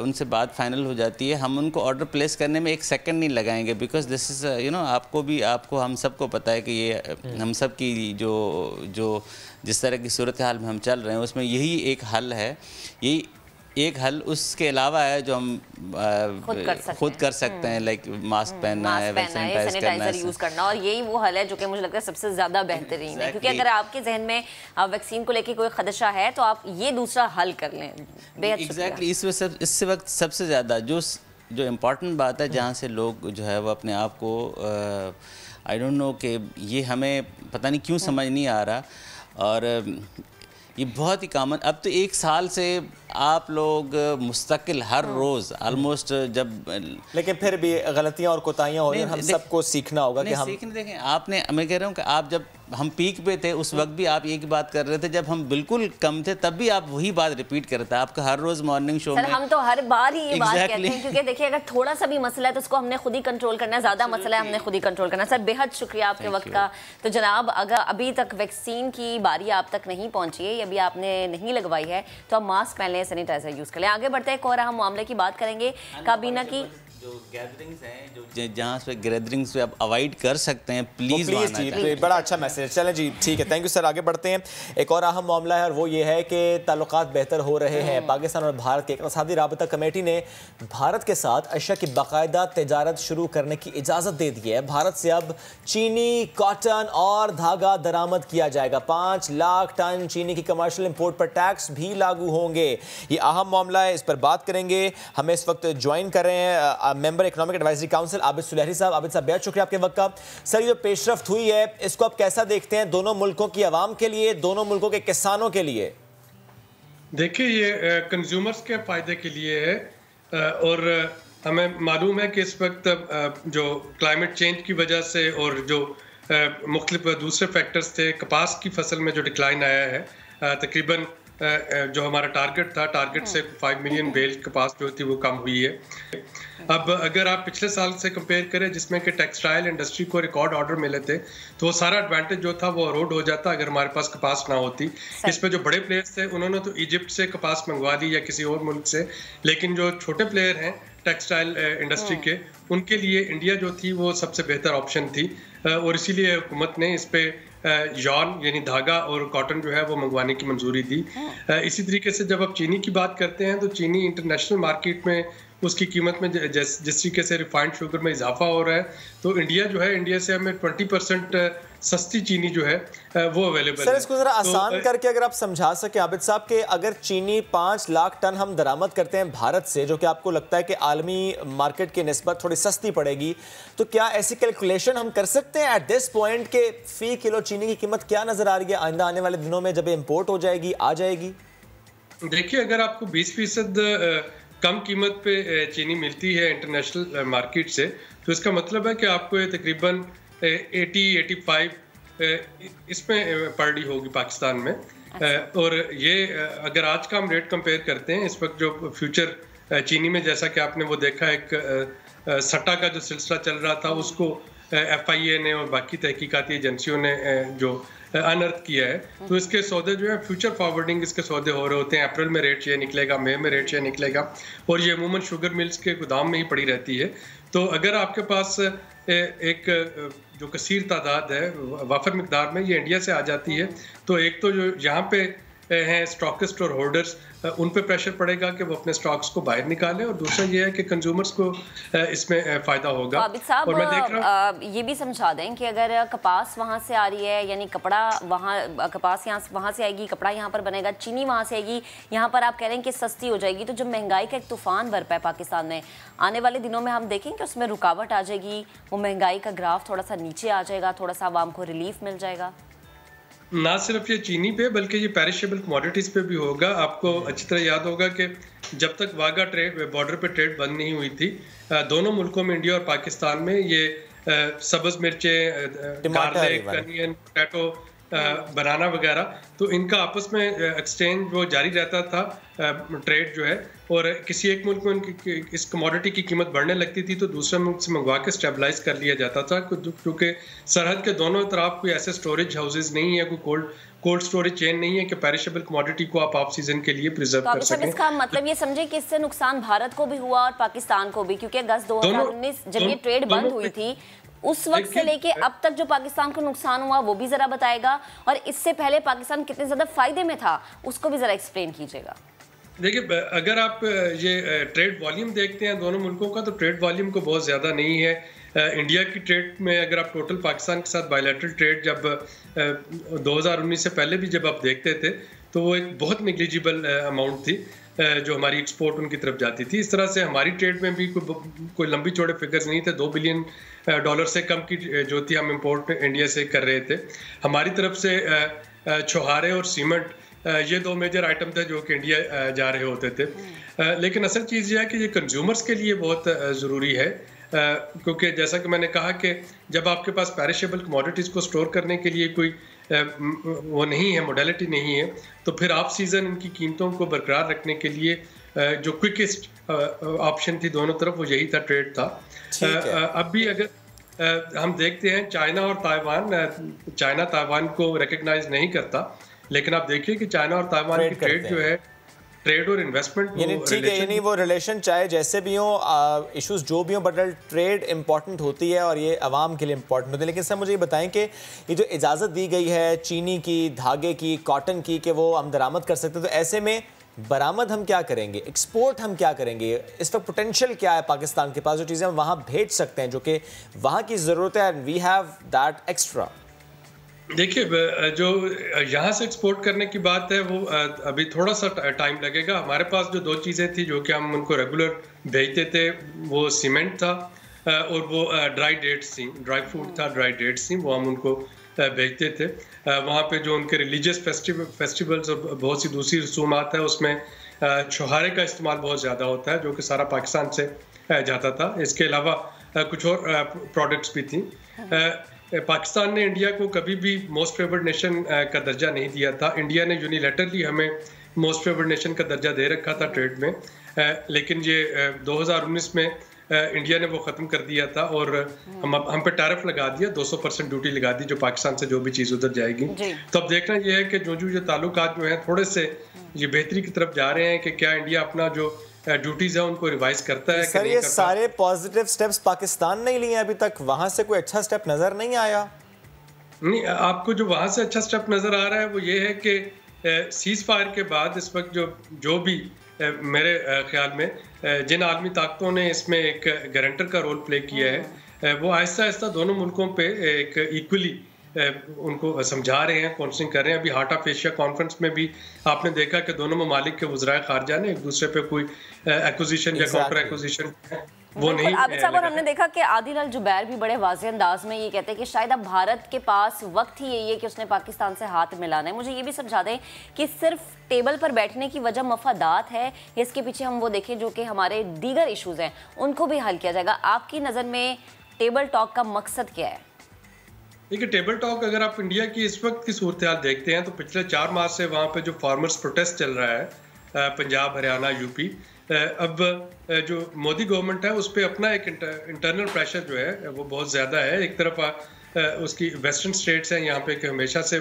उनसे बात फाइनल हो जाती है, हम उनको ऑर्डर प्लेस करने में 1 सेकंड नहीं लगाएंगे, बिकॉज दिस इज़ आपको हम सबको पता है कि ये हम सब की जो जिस तरह की सूरत हाल में हम चल रहे हैं उसमें यही एक हल है। यही एक हल उसके अलावा है जो हम खुद कर सकते हैं, लाइक मास्क पहनना है, सैनिटाइजर यूज करना, और यही वो हल है जो कि मुझे लगता है सबसे ज्यादा बेहतरीन है, क्योंकि अगर आपके जहन में वैक्सीन को लेके कोई खदशा है तो आप ये दूसरा हल कर लें। एग्जैक्टली इससे वक्त सबसे ज़्यादा जो इम्पोर्टेंट बात है, जहाँ से लोग जो है वो अपने आप को आई डोंट नो कि ये हमें पता नहीं क्यों समझ नहीं आ रहा, और ये बहुत ही कॉमन। अब तो 1 साल से आप लोग मुस्तकिल हर रोज़ ऑलमोस्ट लेकिन फिर भी गलतियां और कोताहियां हो रही हैं, हम सबको सीखना होगा कि हम देखें, आपने, मैं कह रहा हूँ कि आप जब हम पीक पे थे उस वक्त भी आप एक ही बात कर रहे थे, जब हम बिल्कुल कम थे तब भी आप वही बात रिपीट करते हैं। आपका हर रोज़ मॉर्निंग शो में हम तो हर बार ही ये बात कहते हैं, क्योंकि देखिए अगर थोड़ा सा भी मसला है तो उसको हमने खुद ही कंट्रोल करना है, ज़्यादा मसला है हमने खुद ही कंट्रोल करना है। सर बेहद शुक्रिया आपके वक्त का। तो जनाब, अगर अभी तक वैक्सीन की बारी आप तक नहीं पहुँची है, अभी आपने नहीं लगवाई है, तो आप मास्क पहन लें, सैनिटाइजर यूज़ करें। आगे बढ़ते हैं, एक और अहम मामले की बात करेंगे, काबीना की जो गैदरिंग्स हैं, जहाँ पे गैदरिंग्स पे आप अवॉइड कर सकते हैं, प्लीज़ बड़ा अच्छा मैसेज। चलें जी, ठीक है, थैंक यू सर। आगे बढ़ते हैं, एक और अहम मामला है और वो ये है कि ताल्लुकात बेहतर हो रहे हैं। पाकिस्तान और भारत की इक़्तिसादी राबता कमेटी ने भारत के साथ अशिया की बाकायदा तजारत शुरू करने की इजाज़त दे दी है। भारत से अब चीनी, कॉटन और धागा दरामद किया जाएगा। 5 लाख टन चीनी की कमर्शियल इम्पोर्ट पर टैक्स भी लागू होंगे। ये अहम मामला है, इस पर बात करेंगे। हमें इस वक्त ज्वाइन कर रहे हैं member economic advisory council Abid Sulehri साहब। आबिद साहब, बेहद शुक्रिया आपके वक्त का। सर, ये पेशरफ्त हुई है, इसको आप कैसा देखते हैं, दोनों मुल्कों की आवाम के लिए, दोनों मुल्कों के किसानों के लिए? देखिए, ये कंज्यूमर्स के फायदे के लिए है, और हमें मालूम है कि इस वक्त जो क्लाइमेट चेंज की वजह से और जो मुख्तलिफ दूसरे फैक्टर्स थे, कपास की फसल में जो डिक्लाइन आया है, तकरीबन जो हमारा टारगेट से 5 मिलियन बेल कपास जो थी वो कम हुई है। अब अगर आप पिछले साल से कंपेयर करें, जिसमें कि टेक्सटाइल इंडस्ट्री को रिकॉर्ड ऑर्डर मिले थे, तो वो सारा एडवांटेज जो था वो अरोड हो जाता अगर हमारे पास कपास ना होती। इसमें जो बड़े प्लेयर्स थे उन्होंने तो इजिप्ट से कपास मंगवा ली या किसी और मुल्क से, लेकिन जो छोटे प्लेयर हैं टेक्सटाइल इंडस्ट्री के, उनके लिए इंडिया जो थी वो सबसे बेहतर ऑप्शन थी, और इसीलिए हुकूमत ने इस पे यॉन यानी धागा और कॉटन जो है वो मंगवाने की मंजूरी दी। इसी तरीके से जब आप चीनी की बात करते हैं तो चीनी इंटरनेशनल मार्केट में उसकी कीमत में जिस तरीके से रिफाइंड शुगर में इजाफा हो रहा है, तो इंडिया जो है, इंडिया से हमें 20% सस्ती चीनी जो है वो अवेलेबल है। सर इसको जरा आसान करके अगर आप समझा सके आबिद साहब के, अगर चीनी 5 लाख टन हम दरामद करते हैं भारत से, जो कि आपको लगता है कि आलमी मार्केट की निस्बत थोड़ी सस्ती पड़ेगी, तो क्या ऐसी कैलकुलेशन हम कर सकते हैं एट दिस पॉइंट के फी किलो चीनी की कीमत क्या नजर आ रही है आइंदा आने वाले दिनों में जब इम्पोर्ट हो जाएगी, आ जाएगी? देखिए, अगर आपको 20% कम कीमत पे चीनी मिलती है इंटरनेशनल मार्केट से, तो इसका मतलब है कि आपको ये तकरीबन 80-85 इसमें पड़ रही होगी पाकिस्तान में। और ये अगर आज का हम रेट कंपेयर करते हैं, इस वक्त जो फ्यूचर चीनी में, जैसा कि आपने वो देखा, एक सट्टा का जो सिलसिला चल रहा था, उसको FIA ने और बाकी तहकीकाती एजेंसियों ने जो अनर्थ किया है, तो इसके सौदे जो है फ्यूचर फॉरवर्डिंग इसके सौदे हो रहे होते हैं। अप्रैल में रेट ये निकलेगा, मई में रेट ये निकलेगा, और ये अमूमन शुगर मिल्स के गोदाम में ही पड़ी रहती है। तो अगर आपके पास एक जो कसीर तादाद है वाफर मिकदार में ये इंडिया से आ जाती है, तो एक तो जो यहाँ पे हैं स्टॉकिस्ट और होल्डर्स, उन पे प्रेशर पड़ेगा कि वो अपने स्टॉक्स को बाहर निकालें, और दूसरा ये है कि कंज्यूमर्स को इसमें फ़ायदा होगा। आबिद साहब, और मैं देख रहा हूँ ये भी समझा दें कि अगर कपास वहाँ से आ रही है, यानी कपड़ा वहाँ, कपास वहाँ से आएगी, कपड़ा यहाँ पर बनेगा, चीनी वहाँ से आएगी, यहाँ पर आप कह रहे हैं कि सस्ती हो जाएगी, तो जो महंगाई का एक तूफान बरपा है पाकिस्तान में, आने वाले दिनों में हम देखें कि उसमें रुकावट आ जाएगी, वो महंगाई का ग्राफ थोड़ा सा नीचे आ जाएगा, थोड़ा सा आवाम को रिलीफ मिल जाएगा? ना सिर्फ ये चीनी पे बल्कि ये पेरिशेबल कमोडिटीज़ पे भी होगा। आपको अच्छी तरह याद होगा कि जब तक वाघा ट्रेड बॉर्डर पे ट्रेड बंद नहीं हुई थी, दोनों मुल्कों में, इंडिया और पाकिस्तान में, ये सब्ज़ मिर्चें, गार्लिक, अनियन, पोटैटो, बनाना वगैरह, तो इनका आपस में एक्सचेंज वो जारी रहता था, ट्रेड जो है, और किसी एक मुल्क में इस कमोडिटी की कीमत बढ़ने लगती थी तो दूसरे मुल्क से मंगवा के स्टेबलाइज कर लिया जाता था, क्योंकि सरहद के दोनों तरफ कोई ऐसे स्टोरेज हाउसेज नहीं है, कोई कोल्ड स्टोरेज चेन नहीं है कि पेरिशेबल कमोडिटी को आप ऑफ सीजन के लिए प्रिजर्व कर सकें। इसका मतलब ये समझे कि इससे नुकसान भारत को भी हुआ और पाकिस्तान को भी, क्योंकि अगस्त 2019 जब ये ट्रेड बंद हुई थी, उस वक्त से लेके अब तक जो पाकिस्तान को नुकसान हुआ वो भी जरा बताएगा, और इससे पहले पाकिस्तान कितने ज्यादा फायदे में था उसको भी जरा एक्सप्लेन कीजिएगा। देखिए, अगर आप ये ट्रेड वॉल्यूम देखते हैं दोनों मुल्कों का, तो ट्रेड वॉल्यूम को बहुत ज़्यादा नहीं है। इंडिया की ट्रेड में अगर आप टोटल पाकिस्तान के साथ बायलैटरल ट्रेड जब 2019 से पहले भी जब आप देखते थे, तो वो एक बहुत नेग्लिजिबल अमाउंट थी जो हमारी एक्सपोर्ट उनकी तरफ जाती थी। इस तरह से हमारी ट्रेड में भी कोई लंबी चौड़े फिगर्स नहीं थे। $2 बिलियन से कम की जो थी हम इंपोर्ट इंडिया से कर रहे थे। हमारी तरफ से छुहारे और सीमेंट, ये 2 मेजर आइटम थे जो कि इंडिया जा रहे होते थे। लेकिन असल चीज़ ये है कि ये कंज्यूमर्स के लिए बहुत ज़रूरी है, क्योंकि जैसा कि मैंने कहा कि जब आपके पास पेरिशेबल कमोडिटीज़ को स्टोर करने के लिए कोई वो नहीं है, मोडेलिटी नहीं है, तो फिर ऑफ सीज़न इनकी कीमतों को बरकरार रखने के लिए जो क्विकेस्ट ऑप्शन थी दोनों तरफ, वो यही था, ट्रेड था। अब भी अगर हम देखते हैं चाइना ताइवान को रिकग्नाइज नहीं करता, लेकिन आप देखिए कि चाइना और ताइवान की ट्रेड जो है, ट्रेड और इन्वेस्टमेंट, ठीक है, यानी वो रिलेशन चाहे जैसे भी हो, इश्यूज जो भी हो, बट ट्रेड इंपॉर्टेंट होती है और ये अवाम के लिए इंपॉर्टेंट होती है। लेकिन सर मुझे ये बताएं कि ये जो इजाज़त दी गई है चीनी की, धागे की, कॉटन की, कि वो हम दरामद कर सकते हैं, तो ऐसे में बरामद हम क्या करेंगे, एक्सपोर्ट हम क्या करेंगे? इस वक्त पोटेंशियल क्या है पाकिस्तान के पास, जो चीज़ें हम वहाँ भेज सकते हैं, जो कि वहाँ की ज़रूरत है, वी हैव दैट एक्स्ट्रा? देखिए, जो यहाँ से एक्सपोर्ट करने की बात है, वो अभी थोड़ा सा टाइम लगेगा। हमारे पास जो 2 चीज़ें थी जो कि हम उनको रेगुलर भेजते थे, वो सीमेंट था और वो ड्राई डेट्स थी, ड्राई फ्रूट था, ड्राई डेट्स थी, वो हम उनको भेजते थे। वहाँ पे जो उनके रिलीजियस फेस्टिवल्स और बहुत सी दूसरी रसूमात है, उसमें छुहारे का इस्तेमाल बहुत ज़्यादा होता है, जो कि सारा पाकिस्तान से जाता था। इसके अलावा कुछ और प्रोडक्ट्स भी थी। पाकिस्तान ने इंडिया को कभी भी मोस्ट फेवर्ड नेशन का दर्जा नहीं दिया था। इंडिया ने यूनिलैटरली हमें मोस्ट फेवर्ड नेशन का दर्जा दे रखा था ट्रेड में, लेकिन ये 2019 में इंडिया ने वो ख़त्म कर दिया था और हम पे टैरिफ लगा दिया, 200% ड्यूटी लगा दी जो पाकिस्तान से जो भी चीज़ उधर जाएगी। तो अब देखना ये है कि जो ये ताल्लुकात जो हैं थोड़े से ये बेहतरी की तरफ जा रहे हैं कि क्या इंडिया अपना जो ड्यूटीज है उनको रिवाइज करता है। सर ये सारे पॉजिटिव स्टेप्स पाकिस्तान नहीं लिए अभी तक, वहां से कोई अच्छा स्टेप नजर नहीं आया? नहीं, आपको जो वहां से अच्छा स्टेप नजर आ रहा है वो ये है कि सीज फायर के बाद इस वक्त जो भी मेरे ख्याल में जिन आलमी ताकतों ने इसमें एक गारंटर का रोल प्ले किया है, वो आहिस्ता आहिस्ता दोनों मुल्कों पे एक इक्वली उनको समझा रहे हैं, काउंसलिंग कर रहे हैं। अभी हार्ट ऑफ एशिया कॉन्फ्रेंस में भी आपने देखा कि दोनों ममालिक के वज़राए ख़ारजा ने एक दूसरे पे कोई एक्विजिशन या काउंटर एक्विजिशन वो नहीं आबिद साहब, और हमने देखा कि आदिल अल जुबैर भी बड़े वाज़ेह अंदाज में ये कहते हैं कि शायद अब भारत के पास वक्त ही यही है कि उसने पाकिस्तान से हाथ मिलाना है। मुझे ये भी समझा दें कि सिर्फ टेबल पर बैठने की वजह मफादात है या इसके पीछे हम वो देखें जो कि हमारे दीगर इशूज़ हैं उनको भी हल किया जाएगा। आपकी नज़र में टेबल टॉक का मकसद क्या है? देखिए, टेबल टॉक अगर आप इंडिया की इस वक्त की सूरत हाल देखते हैं तो पिछले 4 माह से वहाँ पे जो फार्मर्स प्रोटेस्ट चल रहा है पंजाब, हरियाणा, यूपी, अब जो मोदी गवर्नमेंट है उस पर अपना एक इंटरनल प्रेशर जो है वो बहुत ज़्यादा है। एक तरफ उसकी वेस्टर्न स्टेट्स हैं यहाँ पे हमेशा से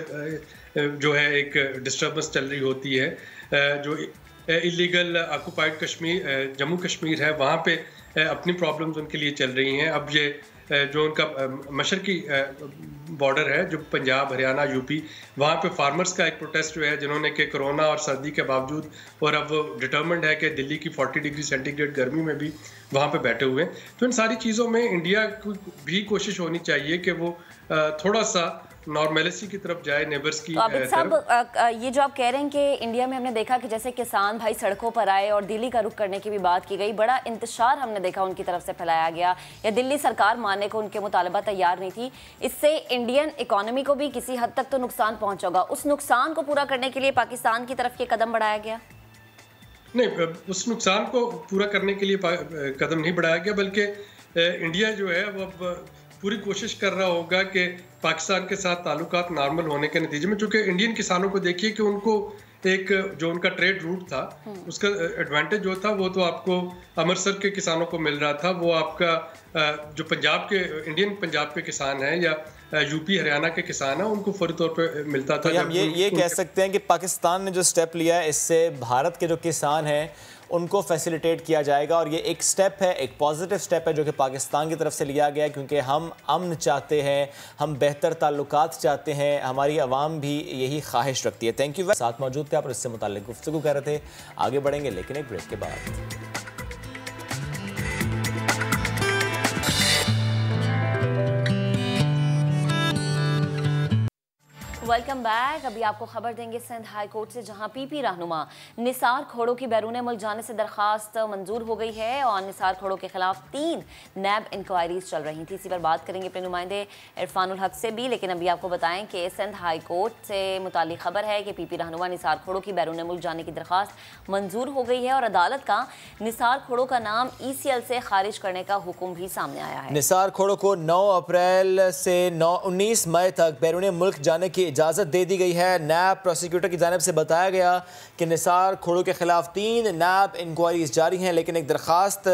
जो है एक डिस्टर्बेंस चल रही होती है। जो इलीगल ऑक्युपाइड कश्मीर, जम्मू कश्मीर है, वहाँ पे अपनी प्रॉब्लम्स उनके लिए चल रही हैं। अब ये जो उनका मशरकी बॉर्डर है जो पंजाब, हरियाणा, यूपी, वहाँ पे फार्मर्स का एक प्रोटेस्ट जो है जिन्होंने कि कोरोना और सर्दी के बावजूद और अब वो डिटर्मिन्ड है कि दिल्ली की 40 डिग्री सेंटीग्रेड गर्मी में भी वहाँ पे बैठे हुए हैं। तो इन सारी चीज़ों में इंडिया को भी कोशिश होनी चाहिए कि वो थोड़ा सा नॉर्मेलिटी की तरफ जाए, नेबर्स की। तो आबिद साहब, ये जो आप कह रहे हैं कि इंडिया में हमने देखा कि जैसे किसान भाई सड़कों पर आए और दिल्ली का रुख करने की भी बात की गई, बड़ा इंतशार हमने देखा उनकी तरफ से फैलाया गया, या दिल्ली सरकार मानने को उनके मुतालबा तैयार नहीं थी। इससे इंडियन इकोनॉमी को भी किसी हद तक तो नुकसान पहुंचा होगा। उस नुकसान को पूरा करने के लिए पाकिस्तान की तरफ ये कदम बढ़ाया गया? नहीं, उस नुकसान को पूरा करने के लिए कदम नहीं बढ़ाया गया, बल्कि इंडिया जो है वो अब पूरी कोशिश कर रहा होगा कि पाकिस्तान के साथ ताल्लुकात नॉर्मल होने के नतीजे में, चूँकि इंडियन किसानों को देखिए कि उनको एक जो उनका ट्रेड रूट था उसका एडवांटेज जो था वो तो आपको अमृतसर के किसानों को मिल रहा था, वो आपका जो पंजाब के इंडियन पंजाब के किसान हैं या यूपी हरियाणा के किसान हैं उनको फौरी तौर पे मिलता था। तो हम ये कह सकते हैं कि पाकिस्तान ने जो स्टेप लिया है इससे भारत के जो किसान हैं उनको फैसिलिटेट किया जाएगा, और ये एक स्टेप है, एक पॉजिटिव स्टेप है जो कि पाकिस्तान की तरफ से लिया गया, क्योंकि हम अमन चाहते हैं, हम बेहतर ताल्लुकात चाहते हैं, हमारी आवाम भी यही ख्वाहिश रखती है। Thank you. साथ मौजूद थे आप और इससे मुताल्लिक गुफ्तगू कर रहे थे। आगे बढ़ेंगे लेकिन एक ब्रेक के बाद। Welcome back. अभी आपको खबर देंगे सिंध हाई कोर्ट से, जहां पीपी रहनुमा निसार खोड़ो की बैरून मुल्क जाने से दरखास्त मंजूर हो गई है और निसार खोड़ो के खिलाफ 3 नैब इंक्वायरीज चल रही थी। इसी पर बात करेंगे अपने नुमाइंदे इरफानुल हक से भी, लेकिन अभी आपको बताएं कि सिंध हाई कोर्ट से मुतालिक खबर है कि पीपी रहनुमा निसार खोड़ो की बैरून मुल्क जाने की दरखास्त मंजूर हो गई है और अदालत का निसार खोड़ो का नाम ECL से खारिज करने का हुक्म भी सामने आया है। निसार खोड़ो को 9 अप्रैल से 19 मई तक बैरून मुल्क जाने की इजाज़त दे दी गई है। नैब प्रोसिक्यूटर की जानिब से बताया गया कि निसार खोड़ो के खिलाफ 3 नैब इंक्वायरीज जारी हैं, लेकिन एक दरखास्त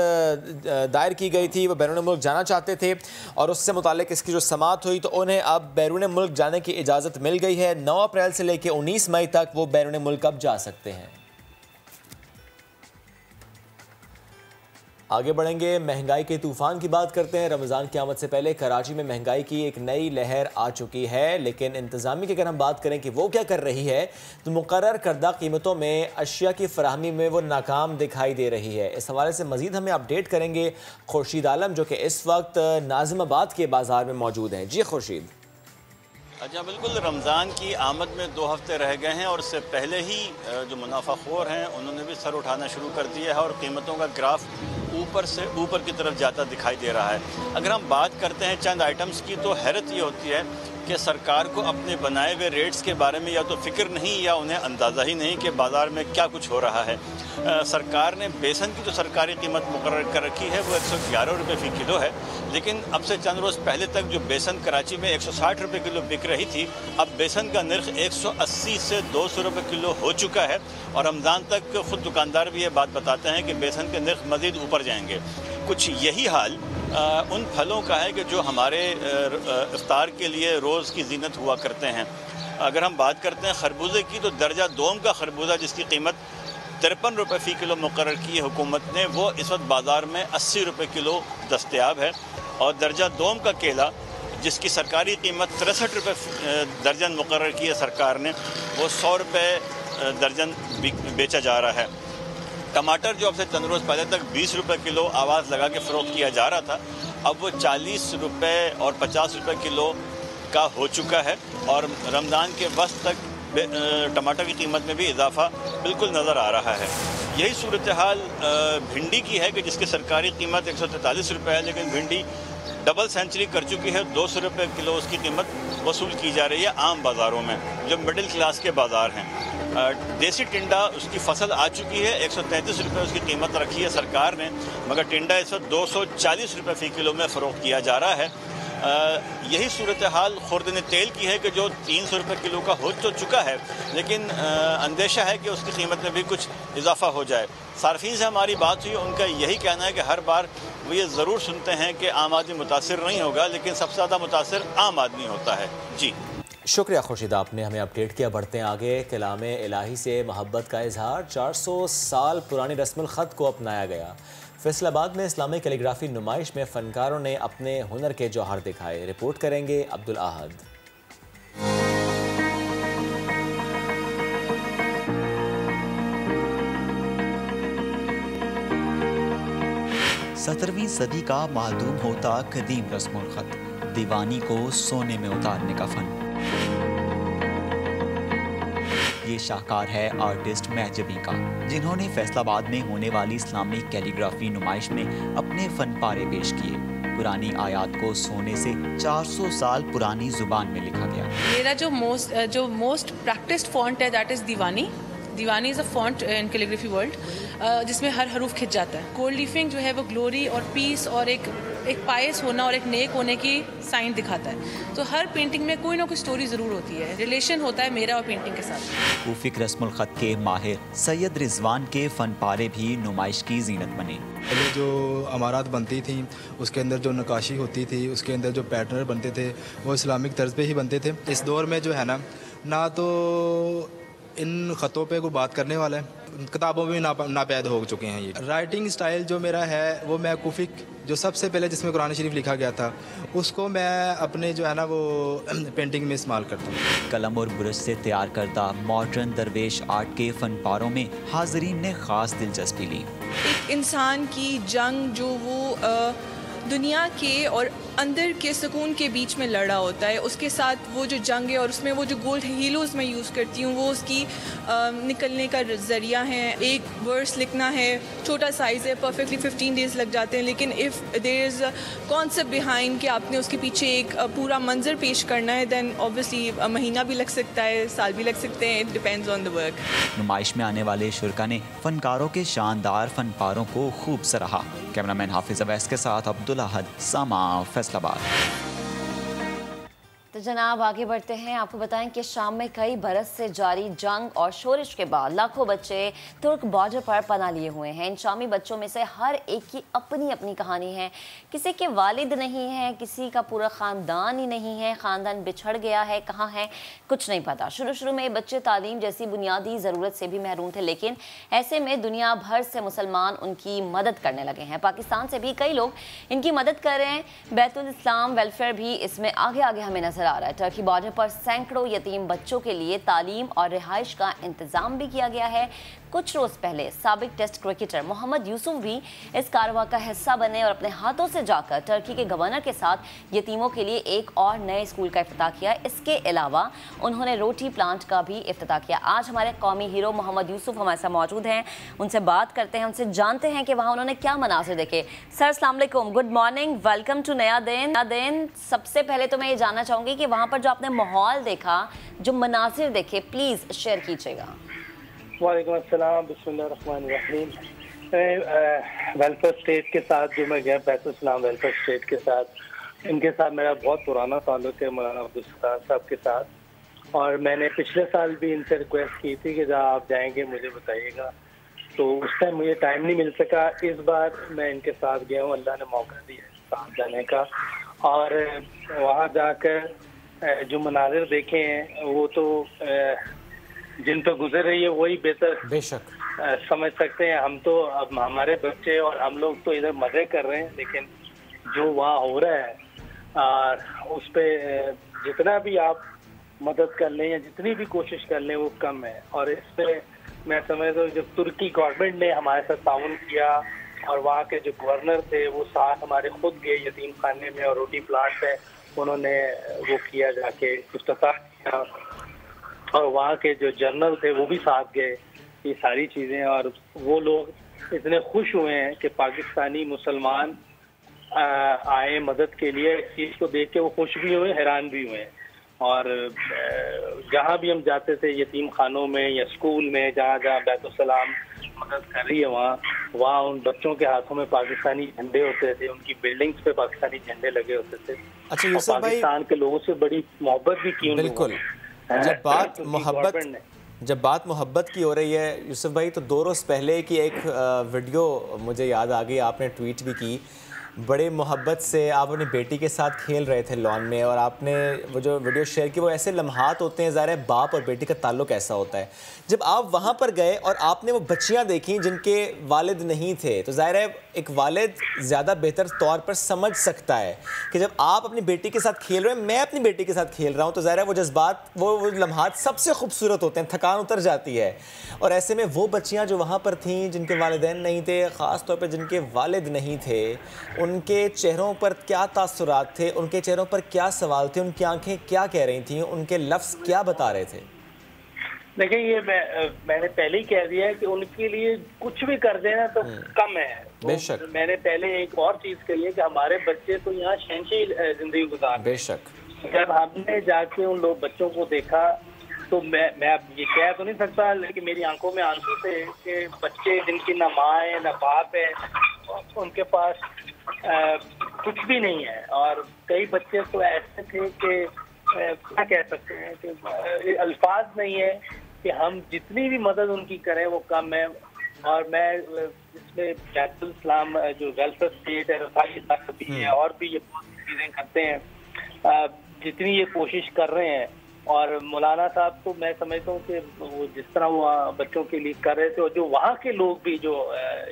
दायर की गई थी, वो बैरून मुल्क जाना चाहते थे और उससे मुतालिक इसकी जो समाअत हुई तो उन्हें अब बैरून मुल्क जाने की इजाज़त मिल गई है। 9 अप्रैल से लेकर 19 मई तक वो बैरून मुल्क अब जा सकते हैं। आगे बढ़ेंगे, महंगाई के तूफान की बात करते हैं। रमज़ान की आमद से पहले कराची में महंगाई की एक नई लहर आ चुकी है, लेकिन इंतज़ामिया की अगर हम बात करें कि वो क्या कर रही है तो मुकर्रर करदा कीमतों में अशिया की फराहमी में वो नाकाम दिखाई दे रही है। इस हवाले से मज़ीद हमें अपडेट करेंगे खुर्शीद आलम, जो कि इस वक्त नाज़िमाबाद के बाज़ार में मौजूद हैं। जी खुर्शीद। अच्छा, बिल्कुल, रमज़ान की आमद में 2 हफ्ते रह गए हैं और इससे पहले ही जो मुनाफाखोर हैं उन्होंने भी सर उठाना शुरू कर दिया है और कीमतों का ग्राफ ऊपर से ऊपर की तरफ जाता दिखाई दे रहा है। अगर हम बात करते हैं चंद आइटम्स की तो हैरत ये होती है कि सरकार को अपने बनाए हुए रेट्स के बारे में या तो फिक्र नहीं या उन्हें अंदाज़ा ही नहीं कि बाज़ार में क्या कुछ हो रहा है। सरकार ने बेसन की जो सरकारी कीमत मुकर्रर कर रखी है वो 111 रुपये फ़ी किलो है, लेकिन अब से चंद रोज़ पहले तक जो बेसन कराची में 160 रुपये किलो बिक रही थी, अब बेसन का नर्ख 180 से 200 रुपये किलो हो चुका है और रमज़ान तक खुद दुकानदार भी ये बात बताते हैं कि बेसन के नर्ख मज़ीद ऊपर जाएंगे। कुछ यही हाल उन फलों का है कि जो हमारे इफ्तार के लिए रोज़ की जीनत हुआ करते हैं। अगर हम बात करते हैं खरबूजे की तो दर्जा 2 का खरबूजा जिसकी कीमत 53 रुपये फ़ी किलो मुकर्रर की है हुकूमत ने, वो इस वक्त बाज़ार में 80 रुपये किलो दस्तयाब है और दर्जा 2 का केला जिसकी सरकारी कीमत 63 रुपये दर्जन मुकर्रर की है सरकार ने, वो 100 रुपये दर्जन बेचा जा रहा है। टमाटर जो अब से चंद रोज़ पहले तक 20 रुपये किलो आवाज़ लगा के फ़रोख्त किया जा रहा था, अब वो 40 रुपये और 50 रुपये किलो का हो चुका है और रमज़ान के वक्त तक टमाटर की कीमत में भी इजाफा बिल्कुल नज़र आ रहा है। यही सूरत हाल भिंडी की है कि जिसकी सरकारी कीमत 143 रुपये है, लेकिन भिंडी डबल सेंचुरी कर चुकी है। 200 रुपये किलो उसकी कीमत वसूल की जा रही है आम बाज़ारों में, जो मिडिल क्लास के बाज़ार हैं। देसी टिंडा उसकी फसल आ चुकी है, 133 रुपये उसकी कीमत रखी है सरकार ने, मगर टिंडा इस वक्त 240 रुपये फ़ी किलो में फ़रोख्त किया जा रहा है। यही सूरत हाल खुर्दन तेल की है कि जो 300 रुपये किलो का हो तो चुका है, लेकिन अंदेशा है कि उसकी कीमत में भी कुछ इजाफा हो जाए। सार्फिन से हमारी बात हुई, उनका यही कहना है कि हर बार वो ये ज़रूर सुनते हैं कि आम आदमी मुतासिर नहीं होगा, लेकिन सबसे ज़्यादा मुतासिर आम आदमी होता है। जी शुक्रिया खुर्शीद, आपने हमें अपडेट किया। बढ़ते हैं आगे। कलाम इलाही से मोहब्बत का इजहार, 400 साल पुरानी रस्मुल ख़त को अपनाया गया। फैसलाबाद में इस्लामी कैलीग्राफी नुमाइश में फ़नकारों ने अपने हुनर के जौहर दिखाए। रिपोर्ट करेंगे अब्दुल आहद। 17वीं सदी का मालूम होता कदीम रस्मुल ख़त, दीवानी को सोने में उतारने का फ़न। ये शाहकार है आर्टिस्ट महजबी का, जिन्होंने फैसलाबाद में होने वाली इस्लामिक कैलीग्राफी नुमाइश में अपने फ़न पारे पेश किए। पुरानी आयात को सोने से 400 साल पुरानी ज़ुबान में लिखा गया। मेरा जो मोस्ट प्रैक्टिस्ड फॉन्ट है that is Deewani. Deewani is a font in calligraphy world, जिसमें हर हरूफ खिंच जाता है। गोल्ड लीफिंग जो है वो ग्लोरी और पीस और एक पायस होना और एक नेक होने की साइन दिखाता है। तो हर पेंटिंग में कोई ना कोई स्टोरी ज़रूर होती है, रिलेशन होता है मेरा और पेंटिंग के साथ। कूफिक रस्मुल ख़त के माहिर सैयद रिजवान के फ़न पारे भी नुमाइश की जीनत बने। पहले जो अमारात बनती थी उसके अंदर जो नक्काशी होती थी, उसके अंदर जो पैटर्न बनते थे वो इस्लामिक तर्ज पे ही बनते थे। इस दौर में जो है ना तो इन ख़तों पे कोई बात करने वाला है, किताबों में नापैद हो चुके हैं। ये राइटिंग स्टाइल जो मेरा है वो मैं कूफिक, जो सबसे पहले जिसमें कुरान शरीफ लिखा गया था, उसको मैं अपने जो है ना वो पेंटिंग में इस्तेमाल करता हूँ। कलम और ब्रश से तैयार करदा मॉडर्न दरवेश आर्ट के फ़न पारों में हाज़रीन ने ख़ास दिलचस्पी ली। एक इंसान की जंग जो वो दुनिया के और अंदर के सुकून के बीच में लड़ा होता है, उसके साथ वो जो जंग है और उसमें वो जो गोल्ड हीलोज़ मैं यूज़ करती हूँ वो उसकी निकलने का ज़रिया है। एक वर्स लिखना है, छोटा साइज़ है, परफेक्टली 15 डेज़ लग जाते हैं, लेकिन if there is a concept behind कि आपने उसके पीछे एक पूरा मंजर पेश करना है, दैन ऑब्वियसली महीना भी लग सकता है, साल भी लग सकते हैं, it depends on the work. नुमाइश में आने वाले शुरका ने फ़नकारों के शानदार फ़न पारों को खूब सराहा। कैमरामैन हाफिज़ अवैस के साथ अब्दुल आहद, सामा, फैसलाबाद। तो जनाब आगे बढ़ते हैं। आपको बताएं कि शाम में कई बरस से जारी जंग और शोरिश के बाद लाखों बच्चे तुर्क बॉर्डर पर पनाह लिए हुए हैं। इन शामी बच्चों में से हर एक की अपनी अपनी कहानी है। किसी के वालिद नहीं है, किसी का पूरा ख़ानदान ही नहीं है, ख़ानदान बिछड़ गया है, कहाँ है कुछ नहीं पता। शुरू में बच्चे तालीम जैसी बुनियादी ज़रूरत से भी महरूम थे, लेकिन ऐसे में दुनिया भर से मुसलमान उनकी मदद करने लगे हैं। पाकिस्तान से भी कई लोग इनकी मदद कर रहे हैं। बैतुल इस्लाम वेलफेयर भी इसमें आगे आगे हमें नजर आ रहा है। टर्की बॉर्डर पर सैकड़ों यतीम बच्चों के लिए तालीम और रिहाइश का इंतजाम भी किया गया है। कुछ रोज पहले साबिक टेस्ट क्रिकेटर मोहम्मद यूसुफ भी इस कारवां का हिस्सा बने और अपने हाथों से जाकर टर्की के गवर्नर के साथ यतीमों के लिए एक और नए स्कूल का इफ्तिताह किया। इसके अलावा उन्होंने रोटी प्लांट का भी इफ्तिताह किया। आज हमारे कौमी हीरो मोहम्मद यूसुफ हमारे साथ मौजूद हैं, उनसे बात करते हैं, उनसे जानते हैं कि वहाँ उन्होंने क्या मनाज़िर देखे। सर अस्सलाम वालेकुम, गुड मॉर्निंग, वेलकम टू नया दिन। सबसे पहले तो मैं ये जानना चाहूँगी कि वहाँ पर जो आपने माहौल देखा, जो मनाज़िर देखे, प्लीज़ शेयर कीजिएगा। वालेकुम अस्सलाम, बिस्मिल्लाहिर्रहमानिर्रहीम। वेलफेयर स्टेट के साथ जो मैं गया, बैतुल इस्लाम वेलफेयर स्टेट के साथ, इनके साथ मेरा बहुत पुराना ताल्लुक है, मौलाना अब्दुल सत्तार साहब के साथ। और मैंने पिछले साल भी इनसे रिक्वेस्ट की थी कि जब आप जाएंगे मुझे बताइएगा, तो उस टाइम मुझे टाइम नहीं मिल सका। इस बार मैं इनके साथ गया हूँ, अल्लाह ने मौका दिया साथ जाने का। और वहाँ जाकर जो मनाजिर देखे हैं वो तो जिन पर गुजर रही है वही बेशक समझ सकते हैं। हम तो अब हमारे बच्चे और हम लोग तो इधर मजे कर रहे हैं, लेकिन जो वहाँ हो रहा है उस पर जितना भी आप मदद कर लें या जितनी भी कोशिश कर लें वो कम है। और इस पे मैं समझता हूँ जब तुर्की गवर्नमेंट ने हमारे साथ ताउन किया और वहाँ के जो गवर्नर थे वो साथ हमारे खुद गए यतीम खाने में, और रोटी प्लांट है उन्होंने वो किया, जाके इफ्तिताह किया, और वहाँ के जो जनरल थे वो भी साथ गए, ये सारी चीज़ें। और वो लोग इतने खुश हुए हैं कि पाकिस्तानी मुसलमान आए मदद के लिए। इस चीज़ को देख के वो खुश भी हुए, हैरान भी हुए। और जहाँ भी हम जाते थे यतीम खानों में या स्कूल में, जहाँ जहाँ बैतुस्सलाम मदद कर रही है, वहाँ उन बच्चों के हाथों में पाकिस्तानी झंडे होते थे, उनकी बिल्डिंग्स पे पाकिस्तानी झंडे लगे होते थे। अच्छा यूसुफ भाई, पाकिस्तान के लोगों से बड़ी मोहब्बत भी की। बिल्कुल, जब बात मोहब्बत की हो रही है यूसुफ भाई, तो 2 रोज़ पहले की एक वीडियो मुझे याद आ गई, आपने ट्वीट भी की। बड़े मोहब्बत से आप अपनी बेटी के साथ खेल रहे थे लॉन में, और आपने वो जो वीडियो शेयर की, वो ऐसे लम्हात होते हैं, ज़ाहिर है बाप और बेटी का ताल्लुक ऐसा होता है। जब आप वहाँ पर गए और आपने वो बच्चियाँ देखी जिनके वालिद नहीं थे, तो ज़ाहिर है एक वालिद ज़्यादा बेहतर तौर पर समझ सकता है कि जब आप अपनी बेटी के साथ खेल रहे हैं, मैं अपनी बेटी के साथ खेल रहा हूँ, तो ज़ाहिर है वो जज्बात, वो लम्हात सबसे खूबसूरत होते हैं, थकान उतर जाती है। और ऐसे में वो बच्चियाँ जो वहाँ पर थीं जिनके वालिदैन नहीं थे, ख़ास तौर पर जिनके वालिद नहीं थे, उनके चेहरों पर क्या तासुरात थे, उनके चेहरों पर क्या सवाल थे, उनकी आंखें क्या कह रही थीं, उनके लफ्ज़ क्या बता रहे थे? देखिए, ये मैंने पहले ही कह दिया है कि उनके लिए कुछ भी कर देना तो कम है। बेशक। मैंने पहले एक और चीज़ कही है कि हमारे बच्चे तो यहाँ शहंशाही जिंदगी गुजार। बेशक। जब हमने जाके उन लोग बच्चों को देखा, तो मैं अब ये कह तो नहीं सकता, लेकिन मेरी आंखों में आंसू थे कि बच्चे जिनकी ना माँ है ना बाप है, उनके पास कुछ भी नहीं है। और कई बच्चे तो ऐसे थे कि क्या कह सकते हैं कि अल्फाज नहीं है कि हम जितनी भी मदद उनकी करें वो कम है। और मैं इसमें बैतुल-इस्लाम जो वेलफेयर स्टेट है, रफाई इदारा भी है, और भी ये बहुत चीज़ें करते हैं, जितनी ये कोशिश कर रहे हैं। और मौलाना साहब तो मैं समझता हूँ कि वो जिस तरह वो बच्चों के लिए कर रहे थे, और जो वहाँ के लोग भी जो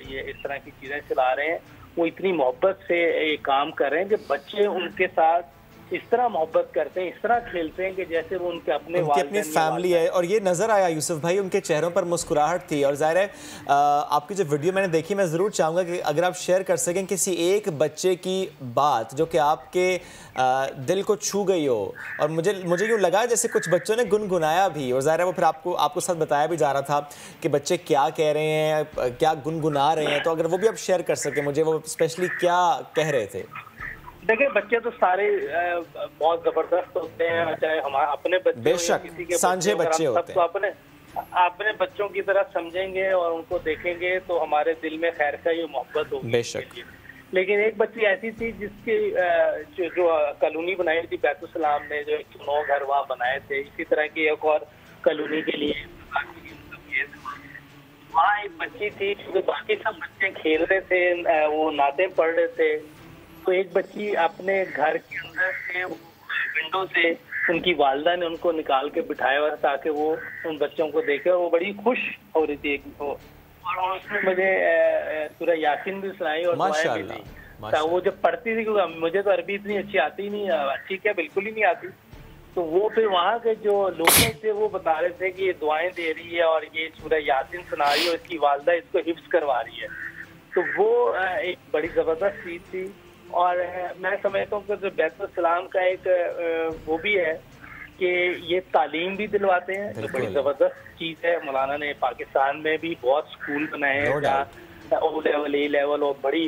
ये इस तरह की चीज़ें चला रहे हैं, वो इतनी मोहब्बत से ये काम कर रहे हैं कि बच्चे उनके साथ इस तरह मोहब्बत करते हैं, इस तरह खेलते हैं कि जैसे वो उनके अपनी फैमिली है। और ये नज़र आया यूसुफ भाई, उनके चेहरों पर मुस्कुराहट थी। और ज़ाहिर है आपकी जो वीडियो मैंने देखी, मैं ज़रूर चाहूँगा कि अगर आप शेयर कर सकें किसी एक बच्चे की बात जो कि आपके दिल को छू गई हो। और मुझे यूँ लगा जैसे कुछ बच्चों ने गुनगुनाया भी, और ज़ाहिर है वो फिर आपको साथ बताया भी जा रहा था कि बच्चे क्या कह रहे हैं, क्या गुनगुना रहे हैं। तो अगर वो भी आप शेयर कर सकें मुझे, वो स्पेशली क्या कह रहे थे। देखिए, बच्चे तो सारे बहुत जबरदस्त होते हैं, चाहे हमारे अपने बच्चे, बेशक किसी के सांझे बच्चे होते हैं। तो अपने बच्चों की तरह समझेंगे और उनको देखेंगे तो हमारे दिल में खैर का ये मोहब्बत होगी। बेशक। लेकिन एक बच्ची ऐसी थी जिसकी जो कॉलोनी बनाई थी बैतुल-इस्लाम ने, जो 9 घर वहाँ बनाए थे, इसी तरह की एक और कॉलोनी के लिए वहाँ एक बच्ची थी, जो बाकी सब बच्चे खेल रहे थे, वो नाते पढ़ रहे थे। तो एक बच्ची अपने घर के अंदर से विंडो से उनकी वालदा ने उनको निकाल के बिठाया हुआ ताकि वो उन बच्चों को देखे, और वो बड़ी खुश हो रही थी। और उसने मुझे सूरह यासीन भी सुनाई और दुआएं भी दी। तो वो जब पढ़ती थी, क्योंकि मुझे तो अरबी इतनी अच्छी आती नहीं, अच्छी क्या बिल्कुल ही नहीं आती, तो वो फिर वहाँ के जो लोग थे वो बता रहे थे कि ये दुआएं दे रही है और ये सूरह यासीन सुना रही है, और इसकी वालदा इसको हिफ्ज करवा रही है। तो वो एक बड़ी ज़बरदस्त चीज़ थी। और मैं समझता हूँ कि जो बैतुल-इस्लाम का एक वो भी है कि ये तालीम भी दिलवाते हैं, जो बड़ी ज़बरदस्त चीज़ है। मौलाना ने पाकिस्तान में भी बहुत स्कूल बनाए हैं जहाँ O लेवल, A लेवल और बड़ी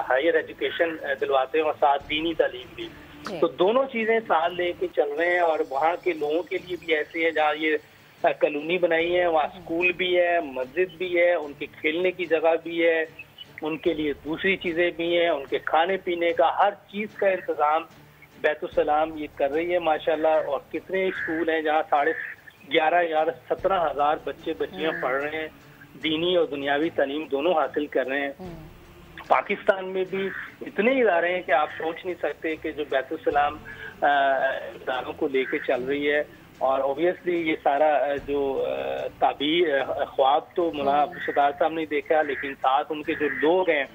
हायर एजुकेशन दिलवाते हैं, और साथ दीनी तालीम भी। तो दोनों चीज़ें साथ लेके चल रहे हैं। और वहाँ के लोगों के लिए भी ऐसे है, जहाँ ये कॉलोनी बनाई है वहाँ स्कूल भी है, मस्जिद भी है, उनके खेलने की जगह भी है, उनके लिए दूसरी चीज़ें भी हैं, उनके खाने पीने का हर चीज़ का इंतज़ाम बैतुल-इस्लाम ये कर रही है माशाल्लाह। और कितने स्कूल हैं जहाँ 11,500 या 17,000 बच्चे बच्चियाँ पढ़ रहे हैं, दीनी और दुनियावी तालीम दोनों हासिल कर रहे हैं। पाकिस्तान में भी इतने इदारे हैं कि आप सोच नहीं सकते कि जो बैतुल-इस्लाम इदारों को लेके चल रही है। और ऑब्वियसली ये सारा जो ताबीर ख्वाब तो मौलाना सदार साहब ने देखा, लेकिन साथ उनके जो लोग हैं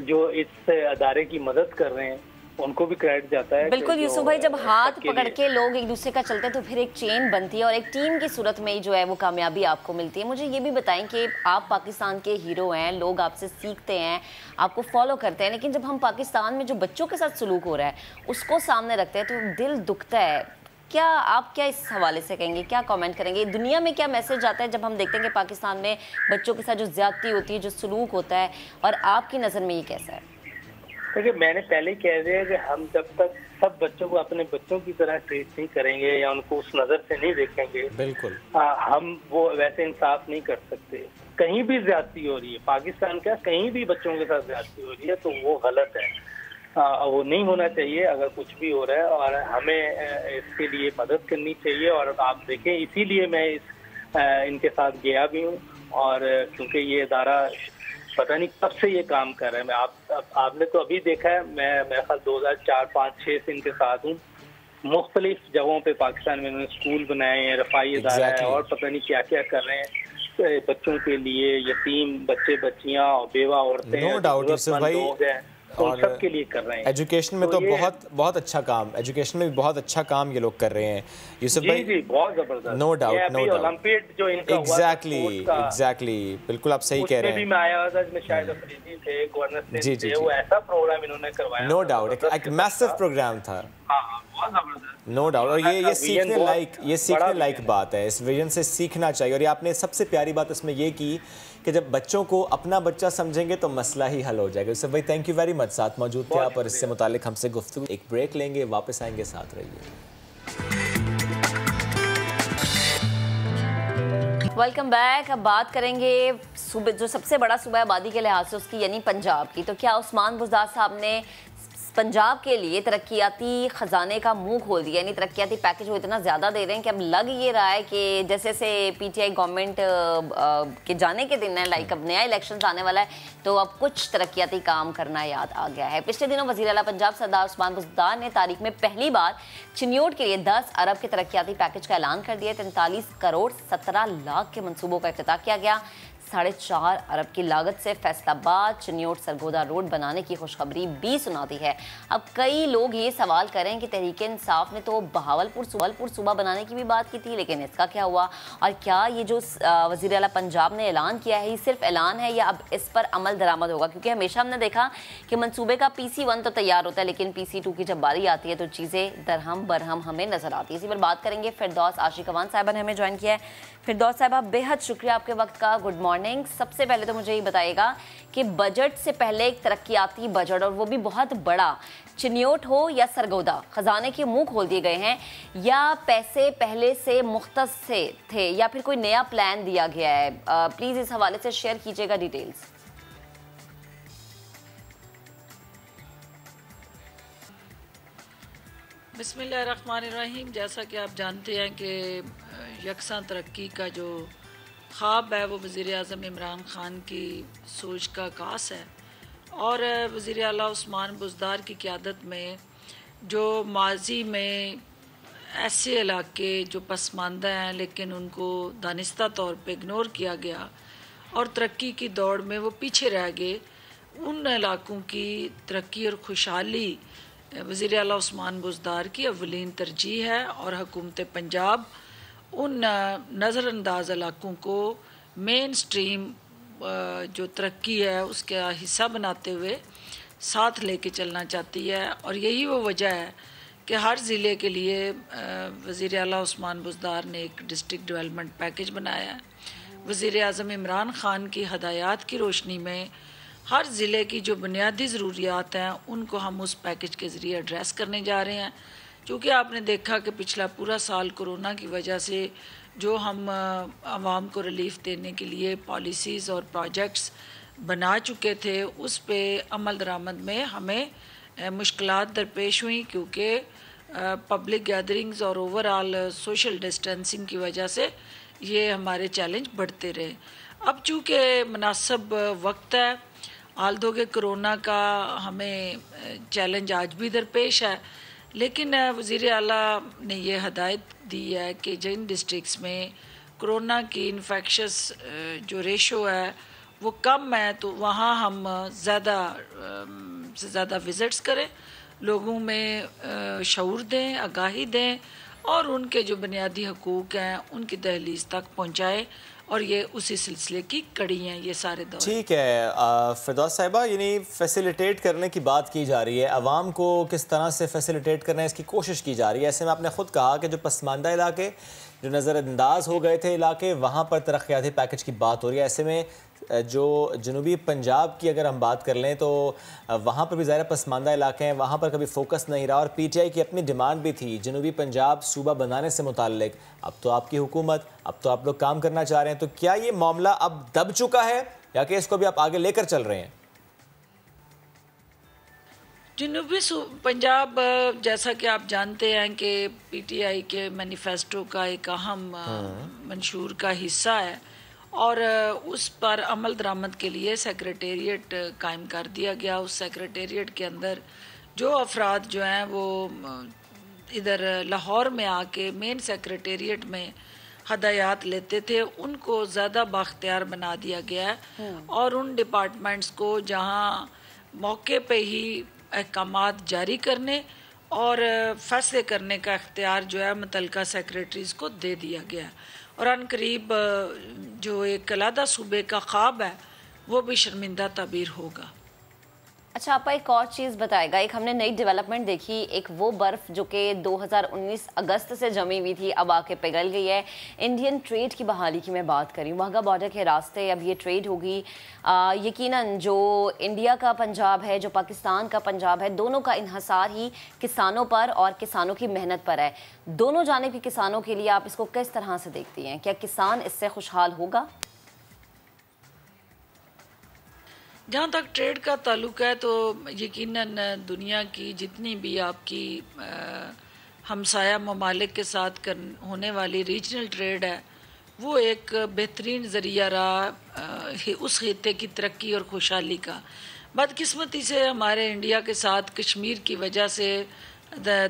जो इस अदारे की मदद कर रहे हैं, उनको भी क्रेडिट जाता है। बिल्कुल यूसुफ भाई, जब हाथ पकड़ के लोग एक दूसरे का चलते हैं तो फिर एक चेन बनती है और एक टीम की सूरत में ही जो है वो कामयाबी आपको मिलती है। मुझे ये भी बताएं कि आप पाकिस्तान के हीरो हैं, लोग आपसे सीखते हैं, आपको फॉलो करते हैं, लेकिन जब हम पाकिस्तान में जो बच्चों के साथ सलूक हो रहा है उसको सामने रखते हैं तो दिल दुखता है। क्या आप क्या इस हवाले से कहेंगे, क्या कमेंट करेंगे? दुनिया में क्या मैसेज आता है जब हम देखते हैं कि पाकिस्तान में बच्चों के साथ जो ज्यादती होती है, जो सलूक होता है, और आपकी नज़र में ये कैसा है? देखिए, मैंने पहले कह दिया कि हम जब तक सब बच्चों को अपने बच्चों की तरह ट्रीट नहीं करेंगे या उनको उस नज़र से नहीं देखेंगे, बिल्कुल हम वो वैसे इंसाफ नहीं कर सकते। कहीं भी ज्यादती हो रही है, पाकिस्तान का कहीं भी बच्चों के साथ ज्यादती हो रही है तो वो गलत है, वो नहीं होना चाहिए अगर कुछ भी हो रहा है, और हमें इसके लिए मदद करनी चाहिए। और आप देखें, इसीलिए मैं इनके साथ गया भी हूँ, और क्योंकि ये इदारा पता नहीं कब से ये काम कर रहा है। आपने तो अभी देखा है, मैं मेरे ख्याल 2004, 5, 6 से इनके साथ हूँ। मुख्तलिफ जगहों पे पाकिस्तान में उन्होंने स्कूल बनाए हैं, रफाई इदारा है, और पता नहीं क्या क्या कर रहे हैं बच्चों के लिए, यतीम बच्चे बच्चियाँ और बेवा औरतें, नो डाउट यूसुफ भाई, और सबके लिए कर रहे हैं। एजुकेशन में तो बहुत अच्छा काम, एजुकेशन में भी बहुत अच्छा काम ये लोग कर रहे हैं यूसुफ भाई। जी, बहुत जबरदस्त। No doubt, no doubt. Olympiad जो इनका एग्जैक्टली, बिल्कुल आप सही कह रहे हैं। भी मैं आया हुआ था, जिसमें शायद अफरीदी थे, गवर्नर थे, वो ऐसा प्रोग्राम इन्होंने करवाया, नो डाउट, एक मैसिव प्रोग्राम था, नो डाउट। और ये सीखने लायक बात है, इस विजन से सीखना चाहिए। और ये आपने सबसे प्यारी बात इसमें ये की कि जब बच्चों को अपना बच्चा समझेंगे तो मसला ही हल हो जाएगा। यूसुफ भाई, थैंक यू वेरी मच, साथ मौजूद थे आप और इससे मुतालिक हमसे गुफ्तगू। एक ब्रेक लेंगे, वापस आएंगे, साथ रहिए। Welcome back. अब बात करेंगे सूबे, जो सबसे बड़ा सूबा आबादी के लिहाज से उसकी, यानी पंजाब की। तो क्या उस्मान बुज़दार साहब ने पंजाब के लिए तरक्याती ख़जाने का मुंह खोल दिया, यानी तरक्याती पैकेज वो इतना ज़्यादा दे रहे हैं कि अब लग ये रहा है कि जैसे से पीटीआई गवर्नमेंट के जाने के दिन है, लाइक अब नया इलेक्शन आने वाला है, तो अब कुछ तरक्याती काम करना याद आ गया है। पिछले दिनों वज़ीर आला पंजाब सरदार उस्मान बुज़दार ने तारीख में पहली बार चिन्योट के लिए 10 अरब के तरक्याती पैकेज का ऐलान कर दिया। 43 करोड़ 17 लाख के मनसूबों का इफ्तिताह किया गया। 4.5 अरब की लागत से फैसलाबाद चिन्योट सरगोदा रोड बनाने की खुशखबरी भी सुना दी है। अब कई लोग ये सवाल करें कि तहरीक इंसाफ ने तो बहावलपुर सूबा बनाने की भी बात की थी, लेकिन इसका क्या हुआ? और क्या ये जो वज़ीर आला पंजाब ने ऐलान किया है, ये सिर्फ ऐलान है या अब इस पर अमल दरामद होगा? क्योंकि हमेशा हमने देखा कि मनसूबे का PC1 तो तैयार होता है, लेकिन PC2 की जब बारी आती है तो चीज़ें दरहम बरहम हमें नजर आती है। इसी पर बात करेंगे। फिरदौस आशिक अवान साहिबा ने हमें ज्वाइन किया है। फिरदौस साहिबा, बेहद शुक्रिया आपके वक्त का, गुड मॉर्निंग। सबसे पहले तो मुझे ये बताइएगा कि बजट से पहले एक तरक्याती बजट, और वो भी बहुत बड़ा, चिन्योट हो या सरगोदा, खजाने के मुंह खोल दिए गए हैं, या पैसे पहले से मुख्तस से थे, या फिर कोई नया प्लान दिया गया है? प्लीज़ इस हवाले से शेयर कीजिएगा डिटेल्स। बिस्मिल्लाहिर्रहमानिर्रहीम। जैसा कि आप जानते हैं कि यकसां तरक्की का जो ख्वाब है वो वज़ीर आज़म इमरान ख़ान की सोच का आकाश है, और वज़ीर आला उस्मान बुज़दार की क़यादत में जो माजी में ऐसे इलाके जो पसमानदा हैं लेकिन उनको दानिस्ता तौर पे इग्नोर किया गया और तरक्की की दौड़ में वो पीछे रह गए, उन इलाकों की तरक्की और खुशहाली वज़ीर आला उस्मान बुज़दार की अव्वलीन तरजीह है। और हुकूमत पंजाब उन नज़रअंदाज इलाकों को मेन स्ट्रीम जो तरक्की है उसका हिस्सा बनाते हुए साथ लेके चलना चाहती है। और यही वो वजह है कि हर ज़िले के लिए वज़ीर आला उस्मान बुज़दार ने एक डिस्ट्रिक्ट डेवलपमेंट पैकेज बनाया है। वज़ीर आज़म इमरान ख़ान की हदायत की रोशनी में हर ज़िले की जो बुनियादी ज़रूरियात हैं उनको हम उस पैकेज के ज़रिए एड्रेस करने जा रहे हैं। क्योंकि आपने देखा कि पिछला पूरा साल कोरोना की वजह से जो हम आवाम को रिलीफ देने के लिए पॉलिसीज़ और प्रोजेक्ट्स बना चुके थे, उस पे अमल दरामद में हमें मुश्किलात दरपेश हुई, क्योंकि पब्लिक गैदरिंग्स और ओवरऑल सोशल डिस्टेंसिंग की वजह से ये हमारे चैलेंज बढ़ते रहे। अब चूँकि मुनासिब वक्त है, आल्दो के कोरोना का हमें चैलेंज आज भी दरपेश है, लेकिन वज़ीर आला ने ये हदायत दी है कि जिन डिस्ट्रिक्ट्स में कोरोना की इन्फेक्शस जो रेशो है वो कम है तो वहाँ हम ज़्यादा से ज़्यादा विज़िट्स करें, लोगों में शऊर दें, आगाही दें और उनके जो बुनियादी हकूक़ हैं उनकी दहलीज तक पहुँचाएँ, और ये उसी सिलसिले की कड़ी हैं ये सारे दौर। ठीक है फिरदौस साहिबा, यानी फैसिलिटेट करने की बात की जा रही है, आवाम को किस तरह से फैसिलिटेट करना है इसकी कोशिश की जा रही है। ऐसे में आपने ख़ुद कहा कि जो पसमानदा इलाके, जो नज़रअंदाज हो गए थे इलाके, वहाँ पर तरक्याती पैकेज की बात हो रही है। ऐसे में जो जनूबी पंजाब की अगर हम बात कर लें तो वहाँ पर भी ज़ाहिर पसमानदा इलाके हैं, वहाँ पर कभी फोकस नहीं रहा और PTI की अपनी डिमांड भी थी जनूबी पंजाब सूबा बनाने से मुताल्लिक। अब तो आपकी हुकूमत, अब तो आप लोग काम करना चाह रहे हैं, तो क्या ये मामला अब दब चुका है या कि इसको भी आप आगे लेकर चल रहे हैं? जनूबी पंजाब, जैसा कि आप जानते हैं कि PTI के मैनिफेस्टो का एक अहम मंशूर का हिस्सा है और उस पर अमल दरामद के लिए सेक्रेटेरिएट कायम कर दिया गया। उस सेक्रेटेरिएट के अंदर जो अफराद जो हैं वो इधर लाहौर में आके मेन सेक्रेटेरिएट में हदायत लेते थे, उनको ज़्यादा बाख्तियार बना दिया गया है और उन डिपार्टमेंट्स को जहां मौके पे ही अहकामात जारी करने और फैसले करने का इख्तियार जो है मुतल्लिका सेक्रेटरीज़ को दे दिया गया है और अनकरीब जो एक अलहदा सूबे का ख्वाब है वो भी शर्मिंदा ताबीर होगा। अच्छा, आपा एक और चीज़ बताएगा, एक हमने नई डेवलपमेंट देखी, एक वो बर्फ़ जो कि 2019 अगस्त से जमी हुई थी अब आके पिघल गई है। इंडियन ट्रेड की बहाली की मैं बात करी, वाघा बॉर्डर के रास्ते अब ये ट्रेड होगी। यकीनन जो इंडिया का पंजाब है, जो पाकिस्तान का पंजाब है, दोनों का इन्हसार ही किसानों पर और किसानों की मेहनत पर है। दोनों जानिब के किसानों के लिए आप इसको किस तरह से देखती हैं? क्या किसान इससे खुशहाल होगा? जहाँ तक ट्रेड का ताल्लुक है तो यकीनन दुनिया की जितनी भी आपकी हमसाया ममालिक के साथ होने वाली रीजनल ट्रेड है वो एक बेहतरीन ज़रिया रहा उस खित्ते की तरक्की और खुशहाली का। बदकिस्मती से हमारे इंडिया के साथ कश्मीर की वजह से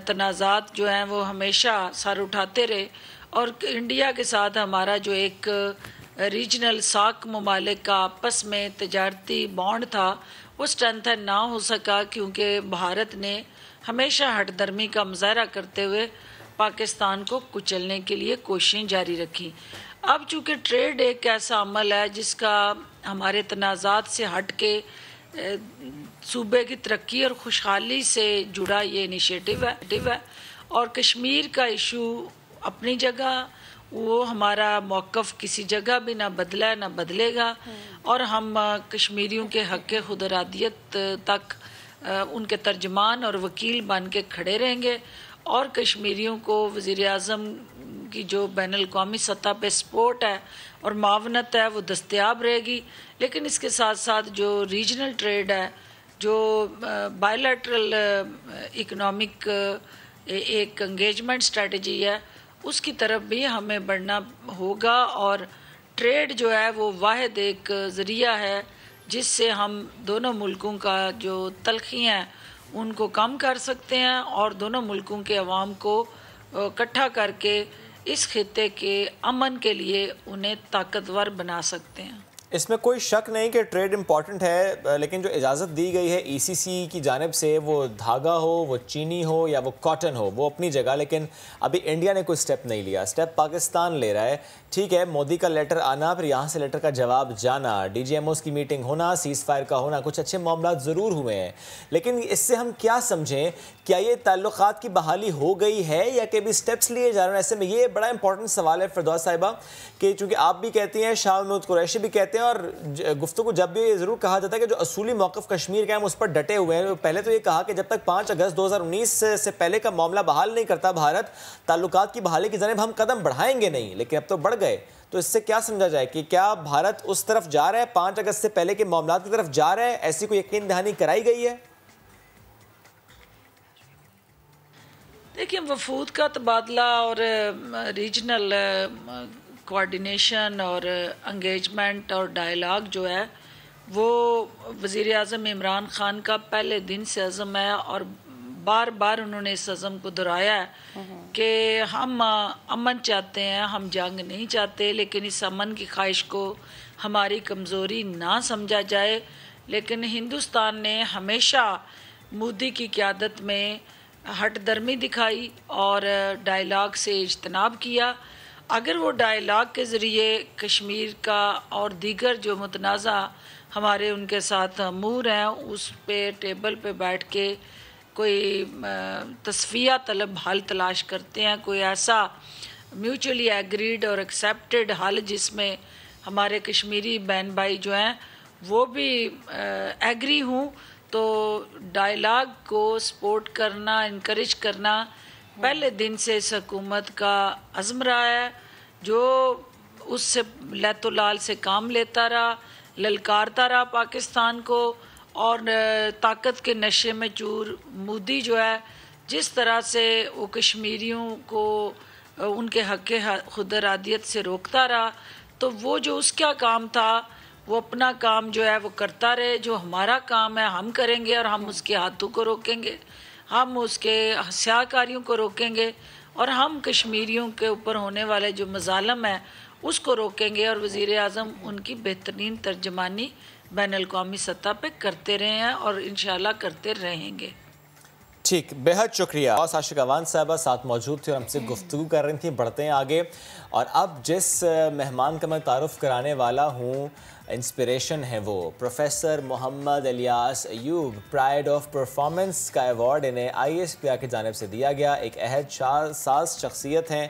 तनाज़ात जो हैं वो हमेशा सर उठाते रहे और इंडिया के साथ हमारा जो एक रीजनल साक ममालिक का आपस में तजारती बॉन्ड था वो स्ट्रेंथन ना हो सका क्योंकि भारत ने हमेशा हटदर्मी का मुजाहरा करते हुए पाकिस्तान को कुचलने के लिए कोशिशें जारी रखी। अब चूँकि ट्रेड एक ऐसा अमल है जिसका हमारे तनाज़ात से हट के सूबे की तरक्की और खुशहाली से जुड़ा ये इनिशिएटिव है और कश्मीर का इशू अपनी जगह, वो हमारा मौक़िफ़ किसी जगह भी ना बदला है ना बदलेगा और हम कश्मीरियों के हक़ खुद इरादियत तक उनके तर्जमान और वकील बन के खड़े रहेंगे और कश्मीरियों को वज़ीर-ए-आज़म की जो बैनुल-अक़वामी सतह पे सपोर्ट है और मावनत है वो दस्तयाब रहेगी। लेकिन इसके साथ साथ जो रीजनल ट्रेड है, जो बायलैटरल इकनॉमिक एक एंगेजमेंट स्ट्रेटजी है, उसकी तरफ भी हमें बढ़ना होगा और ट्रेड जो है वो वाहिद एक ज़रिया है जिससे हम दोनों मुल्कों का जो तलखी हैं उनको कम कर सकते हैं और दोनों मुल्कों के अवाम को इकट्ठा करके इस खित्ते के अमन के लिए उन्हें ताकतवर बना सकते हैं। इसमें कोई शक नहीं कि ट्रेड इम्पॉर्टेंट है, लेकिन जो इजाज़त दी गई है ECC की जानिब से, वो धागा हो, वो चीनी हो या वो कॉटन हो, वो अपनी जगह, लेकिन अभी इंडिया ने कोई स्टेप नहीं लिया। स्टेप पाकिस्तान ले रहा है। ठीक है, मोदी का लेटर आना, फिर यहाँ से लेटर का जवाब जाना, DGMOs की मीटिंग होना, सीज़ फायर का होना, कुछ अच्छे मामला ज़रूर हुए हैं, लेकिन इससे हम क्या समझें? क्या ये ताल्लुकात की बहाली हो गई है या कि भी स्टेप्स लिए जा रहे हैं? ऐसे में ये बड़ा इंपॉर्टेंट सवाल है फिरदौस साहिबा कि चूँकि आप भी कहती हैं, शाह महमूद कुरैशी भी कहते हैं और गुफ्तगू जब भी ज़रूर कहा जाता है कि जो असूली मौक़िफ़ कश्मीर का हम उस पर डटे हुए हैं। पहले तो ये कहा कि जब तक 5 अगस्त 2019 से पहले का मामला बहाल नहीं करता भारत, ताल्लुकात की बहाली की जानिब हम कदम बढ़ाएंगे नहीं, लेकिन अब तो बढ़ गए। तो इससे क्या समझा जाए कि क्या भारत उस तरफ जा रहा है, 5 अगस्त से पहले के मामला की तरफ जा रहा है? ऐसी कोई यकीन दहानी कराई गई है? देखिए, वफूद का तबादला और रीजनल कोऑर्डिनेशन और एंगेजमेंट और डायलॉग जो है वो वज़ीर-ए-आज़म इमरान ख़ान का पहले दिन से अज़म है और बार बार उन्होंने इस अज़म को दोहराया है कि हम अमन चाहते हैं, हम जंग नहीं चाहते, लेकिन इस अमन की ख्वाहिश को हमारी कमज़ोरी ना समझा जाए। लेकिन हिंदुस्तान ने हमेशा मोदी की क़यादत में हटदर्मी दिखाई और डायलॉग से इज्तनाब किया। अगर वो डायलॉग के ज़रिए कश्मीर का और दीगर जो मुतनाज़ा हमारे उनके साथ अमूर हैं उस पे टेबल पे बैठ के कोई तस्फिया तलब हल तलाश करते हैं, कोई ऐसा म्यूचुअली एग्रीड और एक्सेप्टेड हल जिसमें हमारे कश्मीरी बहन भाई जो हैं वो भी एग्री हूँ, तो डायलॉग को सपोर्ट करना, इनकरेज करना पहले दिन से इस हुकूमत का अज़्म रहा है, जो उससे लैतो लाल से काम लेता रहा, ललकारता रहा पाकिस्तान को। और ताकत के नशे में चूर मोदी जो है जिस तरह से वो कश्मीरियों को उनके हक़ खुद इरादियत से रोकता रहा, तो वो जो उसका काम था वो अपना काम जो है वो करता रहे। जो हमारा काम है हम करेंगे और हम उसके हाथों को रोकेंगे, हम उसके हत्याकारियों को रोकेंगे और हम कश्मीरियों के ऊपर होने वाले जो मज़ालम है उसको रोकेंगे। और वज़ीर आज़म उनकी बेहतरीन तर्जमानी बैनुल-अक़वामी सतह पे करते रहे हैं और इंशाल्लाह करते रहेंगे। ठीक, बेहद शुक्रिया। और आशिक अवान साहबा साथ मौजूद थी और हमसे गुफ्तगू कर रही थी। बढ़ते हैं आगे और अब जिस मेहमान का मैं तारुफ़ कराने वाला हूँ, इंस्पिरेशन है वो professor Mohammad Ilyas Ayub. Pride of performance का अवार्ड इन्हें ISPR की जानिब से दिया गया। एक अहद साज़ शख्सियत हैं,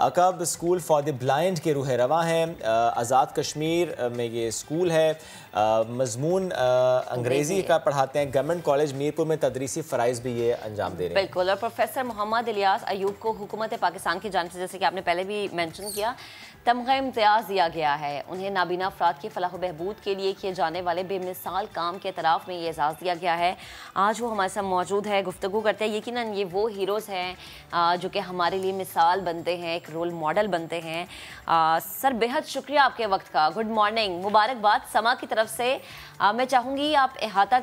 अकब स्कूल फॉर द ब्लाइंड के रूह रवा हैं। आज़ाद कश्मीर में ये स्कूल है, मजमून अंग्रेज़ी का पढ़ाते हैं। गवर्नमेंट कॉलेज मीरपुर में तदरीसी फ़राइज़ भी ये अंजाम दे रहे हैं। बिल्कुल। और प्रोफेसर मोहम्मद इलियास अयूब को हुकूमत पाकिस्तान की जानिब से, जैसे कि आपने पहले भी मेंशन किया, तमगा इम्तियाज़ दिया गया है। उन्हें नाबीना अफराद की फलाह बहबूद के लिए किए जाने वाले बेमिसाल काम के तरफ में ये एजाज़ दिया गया है। आज वो हमारे साथ मौजूद है, गुफ्तगू करते हैं। यकीनन ये वो हीरोज़ हैं जो कि हमारे लिए मिसाल बनते हैं, एक रोल मॉडल बनते हैं। सर, बेहद शुक्रिया आपके वक्त का। गुड मॉर्निंग, मुबारकबाद। समा की तरफ से मैं चाहूँगी आप अहाता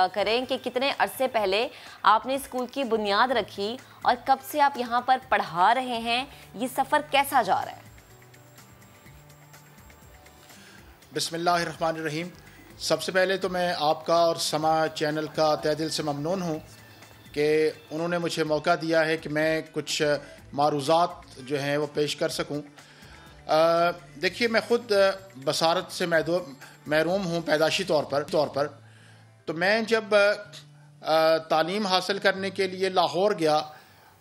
करें कि कितने अरसे पहले आपने स्कूल की बुनियाद रखी और कब से आप यहाँ पर पढ़ा रहे हैं, ये सफ़र कैसा जा रहा है? बिस्मिल्लाहिर्रहमानिर्रहीम। सबसे पहले तो मैं आपका और समा चैनल का तहे दिल से ममनून हूँ कि उन्होंने मुझे मौका दिया है कि मैं कुछ मारूज़ात जो हैं वो पेश कर सकूँ। देखिए, मैं ख़ुद बसारत से महरूम हूँ पैदाशी तौर पर। तो मैं जब तालीम हासिल करने के लिए लाहौर गया,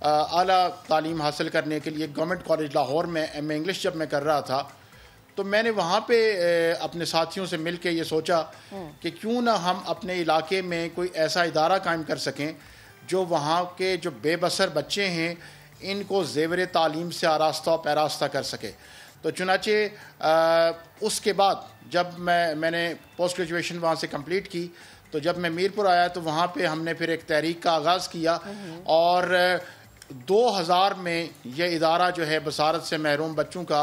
आला तालीम हासिल करने के लिए गवर्नमेंट कॉलेज लाहौर में MA इंग्लिश जब मैं कर रहा था, तो मैंने वहाँ पे अपने साथियों से मिल के ये सोचा कि क्यों ना हम अपने इलाके में कोई ऐसा इदारा कायम कर सकें जो वहाँ के जो बेबसर बच्चे हैं इनको ज़ेवर तालीम से आरास्ता और पैरास्ता कर सके। तो चुनाचे उसके बाद जब मैंने पोस्ट ग्रेजुएशन वहाँ से कंप्लीट की, तो जब मैं मीरपुर आया तो वहाँ पे हमने फिर एक तहरीक का आगाज़ किया और 2000 में ये इदारा जो है बसारत से महरूम बच्चों का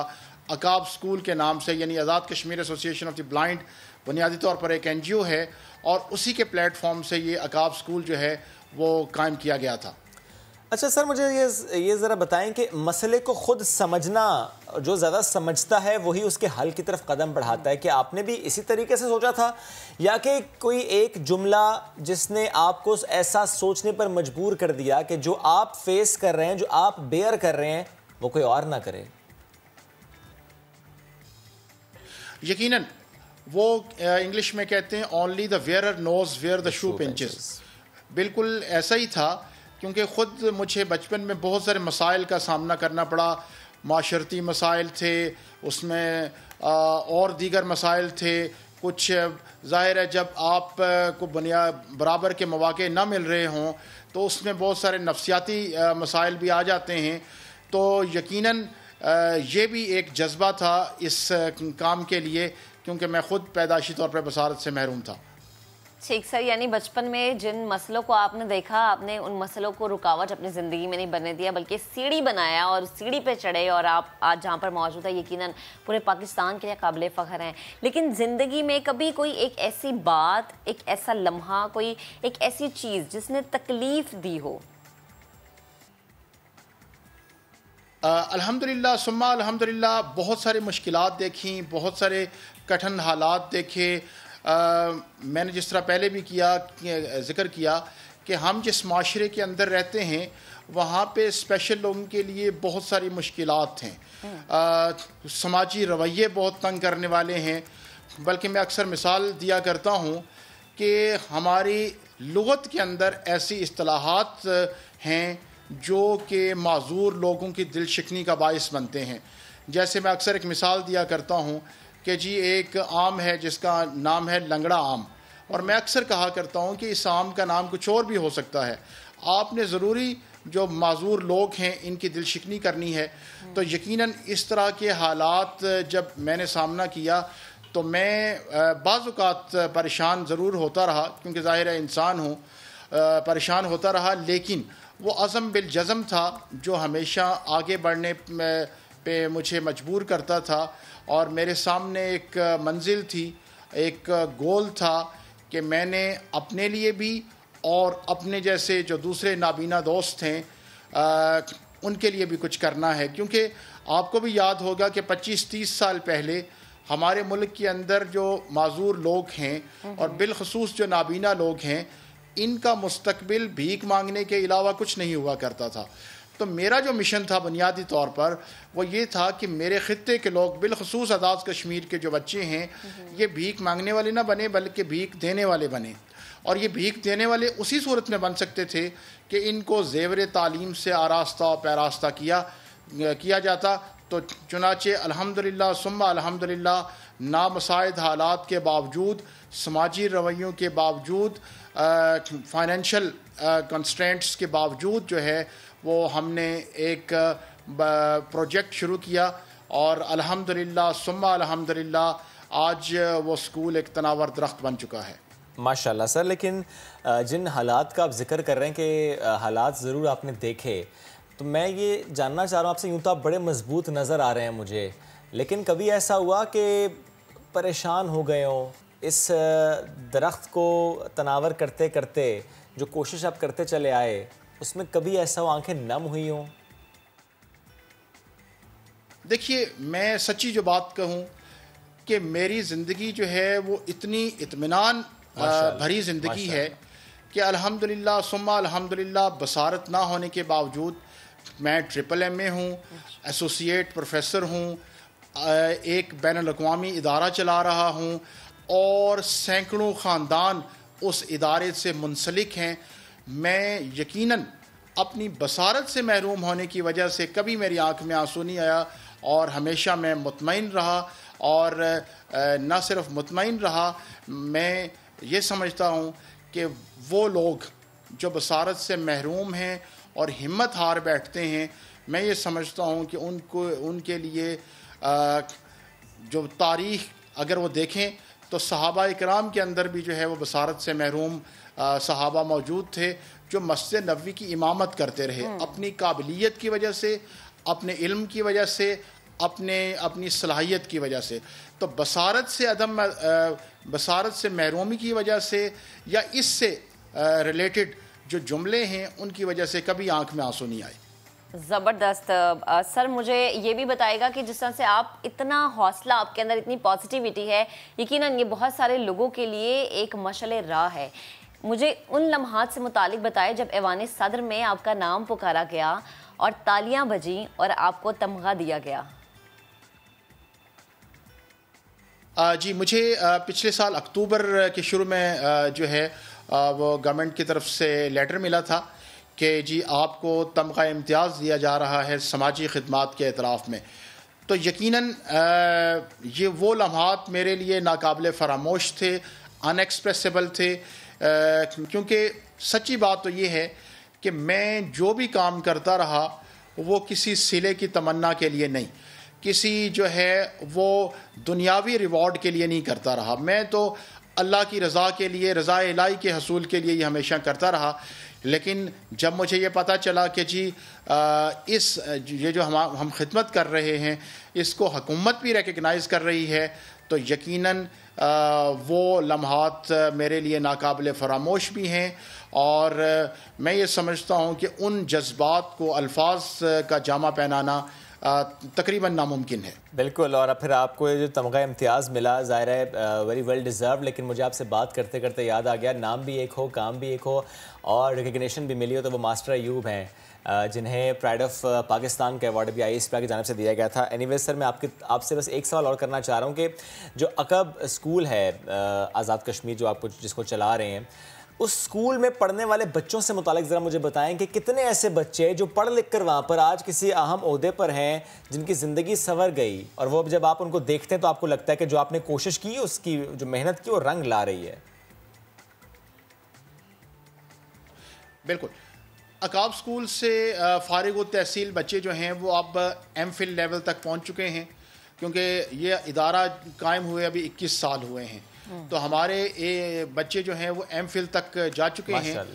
अकाब स्कूल के नाम से, यानी Azad Kashmir association of the blind, बुनियादी तौर पर एक NGO है और उसी के प्लेटफॉर्म से ये अकाब स्कूल जो है वो कायम किया गया था। अच्छा सर, मुझे ये ज़रा बताएं कि मसले को ख़ुद समझना, जो ज़्यादा समझता है वही उसके हल की तरफ कदम बढ़ाता है। कि आपने भी इसी तरीके से सोचा था या कि कोई एक जुमला जिसने आपको ऐसा सोचने पर मजबूर कर दिया कि जो आप फेस कर रहे हैं, जो आप बेयर कर रहे हैं, वो कोई और ना करे? यकीनन वो इंग्लिश में कहते हैं only the wearer knows where the shoe pinches. बिल्कुल ऐसा ही था, क्योंकि ख़ुद मुझे बचपन में बहुत सारे मसाइल का सामना करना पड़ा। माशरती मसाइल थे, उसमें और दीगर मसाइल थे। कुछ ज़ाहिर है जब आप को बराबर के मौके ना मिल रहे हों तो उसमें बहुत सारे नफ्सियाती मसाइल भी आ जाते हैं। तो यकीनन ये भी एक जज्बा था इस काम के लिए, क्योंकि मैं ख़ुद पैदाशी तौर पर बसारत से महरूम था। ठीक सर, यानी बचपन में जिन मसलों को आपने देखा, आपने उन मसलों को रुकावट अपनी ज़िंदगी में नहीं बनने दिया, बल्कि सीढ़ी बनाया और सीढ़ी पे चढ़े और आप आज जहाँ पर मौजूद है यकीनन पूरे पाकिस्तान के लिए काबिल फ़ख्र हैं। लेकिन ज़िंदगी में कभी कोई एक ऐसी बात, एक ऐसा लम्हा, कोई एक ऐसी चीज़ जिसने तकलीफ़ दी हो? अल्हम्दुलिल्लाह सुम्मा अल्हम्दुलिल्लाह, बहुत सारी मुश्किलात देखी, बहुत सारे कठिन हालात देखे। मैंने जिस तरह पहले भी जिक्र किया कि हम जिस माशरे के अंदर रहते हैं वहाँ पे स्पेशल लोगों के लिए बहुत सारी मुश्किलात हैं। समाजी रवैये बहुत तंग करने वाले हैं। बल्कि मैं अक्सर मिसाल दिया करता हूँ कि हमारी लुगत के अंदर ऐसी इस्तिलाहात हैं जो कि माजूर लोगों की दिल शिकनी का बायस बनते हैं। जैसे मैं अक्सर एक मिसाल दिया करता हूँ कि जी एक आम है जिसका नाम है लंगड़ा आम, और मैं अक्सर कहा करता हूँ कि इस आम का नाम कुछ और भी हो सकता है। आपने ज़रूरी जो माजूर लोग हैं इनकी दिल शिकनी करनी है। तो यकीनन इस तरह के हालात जब मैंने सामना किया तो मैं बाज़ औक़ात परेशान ज़रूर होता रहा, क्योंकि ज़ाहिर है इंसान हूँ, परेशान होता रहा, लेकिन वो अज़म बिल जज़म था जो हमेशा आगे बढ़ने पे मुझे मजबूर करता था। और मेरे सामने एक मंजिल थी, एक गोल था कि मैंने अपने लिए भी और अपने जैसे जो दूसरे नाबीना दोस्त हैं उनके लिए भी कुछ करना है। क्योंकि आपको भी याद होगा कि 25-30 साल पहले हमारे मुल्क के अंदर जो माजूर लोग हैं और बिलखसूस जो नाबीना लोग हैं, इनका मुस्तकबिल भीख मांगने के अलावा कुछ नहीं हुआ करता था। तो मेरा जो मिशन था बुनियादी तौर पर वो ये था कि मेरे ख़ित्ते के लोग बिलखसूस आज़ाद कश्मीर के जो बच्चे हैं ये भीख मांगने वाले ना बने बल्कि भीख देने वाले बने। और ये भीख देने वाले उसी सूरत में बन सकते थे कि इनको ज़ेवर तालीम से आरास्ता और पैरास्ता किया जाता। तो चुनाचे अल्हम्दुलिल्लाह सुम्मा अल्हम्दुलिल्लाह नामसाइद हालात के बावजूद, समाजी रवैयों के बावजूद, फाइनेंशियल कंस्ट्रेंट्स के बावजूद जो है वो हमने एक प्रोजेक्ट शुरू किया और अल्हम्दुलिल्लाह सुम्मा अल्हम्दुलिल्लाह आज वो स्कूल एक तनावर दरख्त बन चुका है। माशाल्लाह सर, लेकिन जिन हालात का आप जिक्र कर रहे हैं कि हालात ज़रूर आपने देखे, तो मैं ये जानना चाह रहा हूँ आपसे। यूँ तो आप बड़े मजबूत नज़र आ रहे हैं मुझे, लेकिन कभी ऐसा हुआ कि परेशान हो गए हो इस दरख्त को तनावर करते करते, जो कोशिश आप करते चले आए उसमें कभी ऐसा हो आंखें नम हुई हों? देखिए, मैं सच्ची जो बात कहूँ कि मेरी ज़िंदगी जो है वो इतनी इत्मीनान भरी ज़िंदगी है कि अल्हम्दुलिल्लाह सुम्मा अल्हम्दुलिल्लाह बसारत ना होने के बावजूद मैं MA हूँ, एसोसिएट प्रोफेसर हूँ, एक बैनुल-अक़वामी इदारा चला रहा हूँ और सैकड़ों ख़ानदान उस इदारे से मुंसलिक हैं। मैं यकीनन अपनी बसारत से महरूम होने की वजह से कभी मेरी आँख में आंसू नहीं आया और हमेशा मैं मुतमईन रहा। और न सिर्फ मुतमईन रहा, मैं ये समझता हूँ कि वो लोग जो बसारत से महरूम हैं और हिम्मत हार बैठते हैं, मैं ये समझता हूँ कि उनके लिए जो तारीख़ अगर वो देखें तो सहाबा इकराम के अंदर भी जो है वो बसारत से महरूम सहाबा मौजूद थे जो मस्जिद नबवी की इमामत करते रहे, अपनी काबिलियत की वजह से, अपने इल्म की वजह से, अपनी सलाहियत की वजह से। तो बसारत से महरूमी की वजह से या इससे रिलेटेड जो जुमले हैं उनकी वजह से कभी आंख में आंसू नहीं आए। ज़बरदस्त। सर, मुझे ये भी बताएगा कि जिस तरह से आप इतना हौसला, आपके अंदर इतनी पॉजिटिविटी है, यकीनन ये बहुत सारे लोगों के लिए एक मशअल राह है। मुझे उन लम्हात से मुतालिक बताए जब ऐवान सदर में आपका नाम पुकारा गया और तालियां बजी और आपको तमगा दिया गया। जी, मुझे पिछले साल अक्टूबर के शुरू में जो है वो गवर्नमेंट की तरफ से लेटर मिला था कि जी आपको तमगा इम्तियाज़ दिया जा रहा है समाजी खिदमात के एतराफ़ में। तो यकीनन ये वो लम्हात मेरे लिए नाकाबिल फ़रामोश थे, अनएक्सप्रेसिबल थे, क्योंकि सच्ची बात तो ये है कि मैं जो भी काम करता रहा वो किसी सिले की तमन्ना के लिए नहीं, किसी जो है वो दुनियावी रिवॉर्ड के लिए नहीं करता रहा। मैं तो अल्लाह की रज़ा के लिए, रज़ा इलाही के हसूल के लिए ये हमेशा करता रहा। लेकिन जब मुझे ये पता चला कि जी ये जो हम खिदमत कर रहे हैं इसको हुकूमत भी रिकग्नाइज़ कर रही है, तो यकीनन वो लम्हात मेरे लिए नाकाबिल फरामोश भी हैं, और मैं ये समझता हूँ कि उन जज्बात को अल्फाज का जामा पहनाना तकरीबन नामुमकिन है। बिल्कुल, और फिर आपको ये जो तमगा इम्तियाज़ मिला, ज़ाहिर है वेरी वेल डिज़र्व, लेकिन मुझे आपसे बात करते करते याद आ गया, नाम भी एक हो, काम भी एक हो और रिकग्निशन भी मिली हो, तो वो मास्टर अयूब हैं, जिन्हें प्राइड ऑफ पाकिस्तान का अवार्ड भी ISPA की जानिब से दिया गया था। एनीवे सर, मैं आपसे बस एक सवाल और करना चाह रहा हूँ कि जो अकब स्कूल है आज़ाद कश्मीर जो आप जिसको चला रहे हैं, उस स्कूल में पढ़ने वाले बच्चों से मुतालिक ज़रा मुझे बताएं कि कितने ऐसे बच्चे जो पढ़ लिख कर वहाँ पर आज किसी अहम ओहदे पर हैं, जिनकी ज़िंदगी संवर गई, और वो जब आप उनको देखते हैं तो आपको लगता है कि जो आपने कोशिश की, उसकी जो मेहनत की, वो रंग ला रही है। बिल्कुल, अकाब स्कूल से फारिग तहसील बच्चे जो हैं वो अब MPhil लेवल तक पहुँच चुके हैं, क्योंकि ये इदारा कायम हुए अभी 21 साल हुए हैं, तो हमारे बच्चे जो हैं वो MPhil तक जा चुके हैं।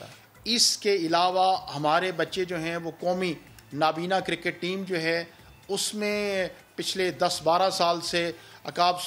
इसके अलावा हमारे बच्चे जो हैं वो कौमी नाबीना क्रिकेट टीम जो है उसमें पिछले 10-12 साल से अकाब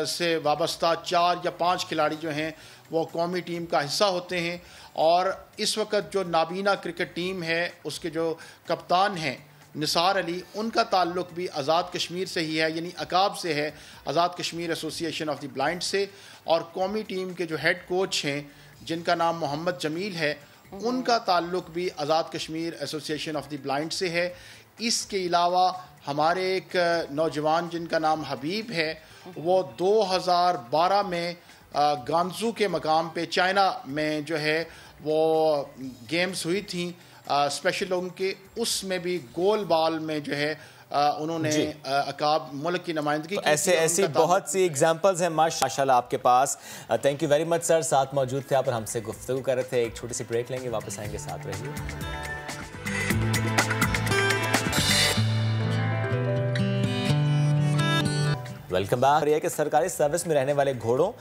से वाबस्ता 4 या 5 खिलाड़ी जो हैं वो कौमी टीम का हिस्सा होते हैं, और इस वक्त जो नाबीना क्रिकेट टीम है उसके जो कप्तान हैं निसार अली, उनका ताल्लुक भी आज़ाद कश्मीर से ही है, यानी अकाब से है, Azad Kashmir association of the blind से, और कौमी टीम के जो हेड कोच हैं जिनका नाम मोहम्मद जमील है, उनका ताल्लुक भी Azad Kashmir association of the blind से है। इसके अलावा हमारे एक नौजवान जिनका नाम हबीब है, वो 2012 में गांजू के मकाम पे चाइना में जो है वो गेम्स हुई थी स्पेशल लोगों के, उसमें भी गोल बॉल में जो है उन्होंने अकाब मुल्क की नुमाइंदगी की। ऐसे ऐसी बहुत सी एग्जांपल्स हैं माशाल्लाह आपके पास। Thank you very much sir, साथ मौजूद थे आप और हमसे गुफ्तगू कर रहे थे। एक छोटी सी ब्रेक लेंगे, वापस आएंगे, साथ रहिए। Welcome back. ये कि सरकारी सर्विस में रहने वाले घोड़ों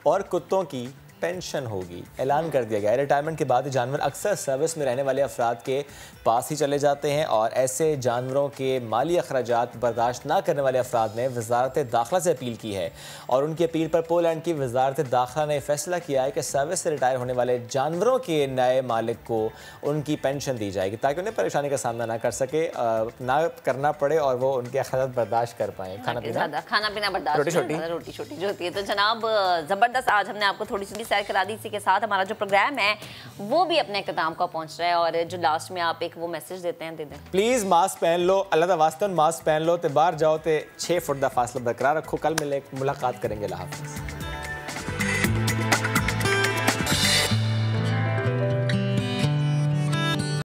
और कुत्तों की पेंशन होगी, ऐलान कर दिया गया है। रिटायरमेंट के बाद जानवर अक्सर सर्विस में रहने वाले अफराद के पास ही चले जाते हैं, और ऐसे जानवरों के माली अखराजात बर्दाश्त ना करने वाले अफराद ने वजारत दाखिला से अपील की है, और उनकी अपील पर पोलैंड की वजारत दाखिला ने फैसला किया है कि सर्विस से रिटायर होने वाले जानवरों के नए मालिक को उनकी पेंशन दी जाएगी, ताकि उन्हें परेशानी का सामना ना कर सके, ना करना पड़े, और वो उनके अखराजात बर्दाश्त कर पाएँ। खाना पीना बर्दाश्त, रोटी छोटी जो होती है। तो जनाब ज़बरदस्त, आज हमने आपको थोड़ी सी सैर करा दी। इसी के साथ हमारा जो प्रोग्राम है वो भी अपने इख्तिताम को पहुंच रहा है, और जो लास्ट में आप एक वो मैसेज देते हैं, दे दें प्लीज़। मास्क पहन लो, अल्लाह दा वास्ते मास्क पहन लो, तो बाहर जाओ तो 6 फुट का फासला बरकरार रखो। कल मिले मुलाकात करेंगे। अल्लाह हाफ़िज़।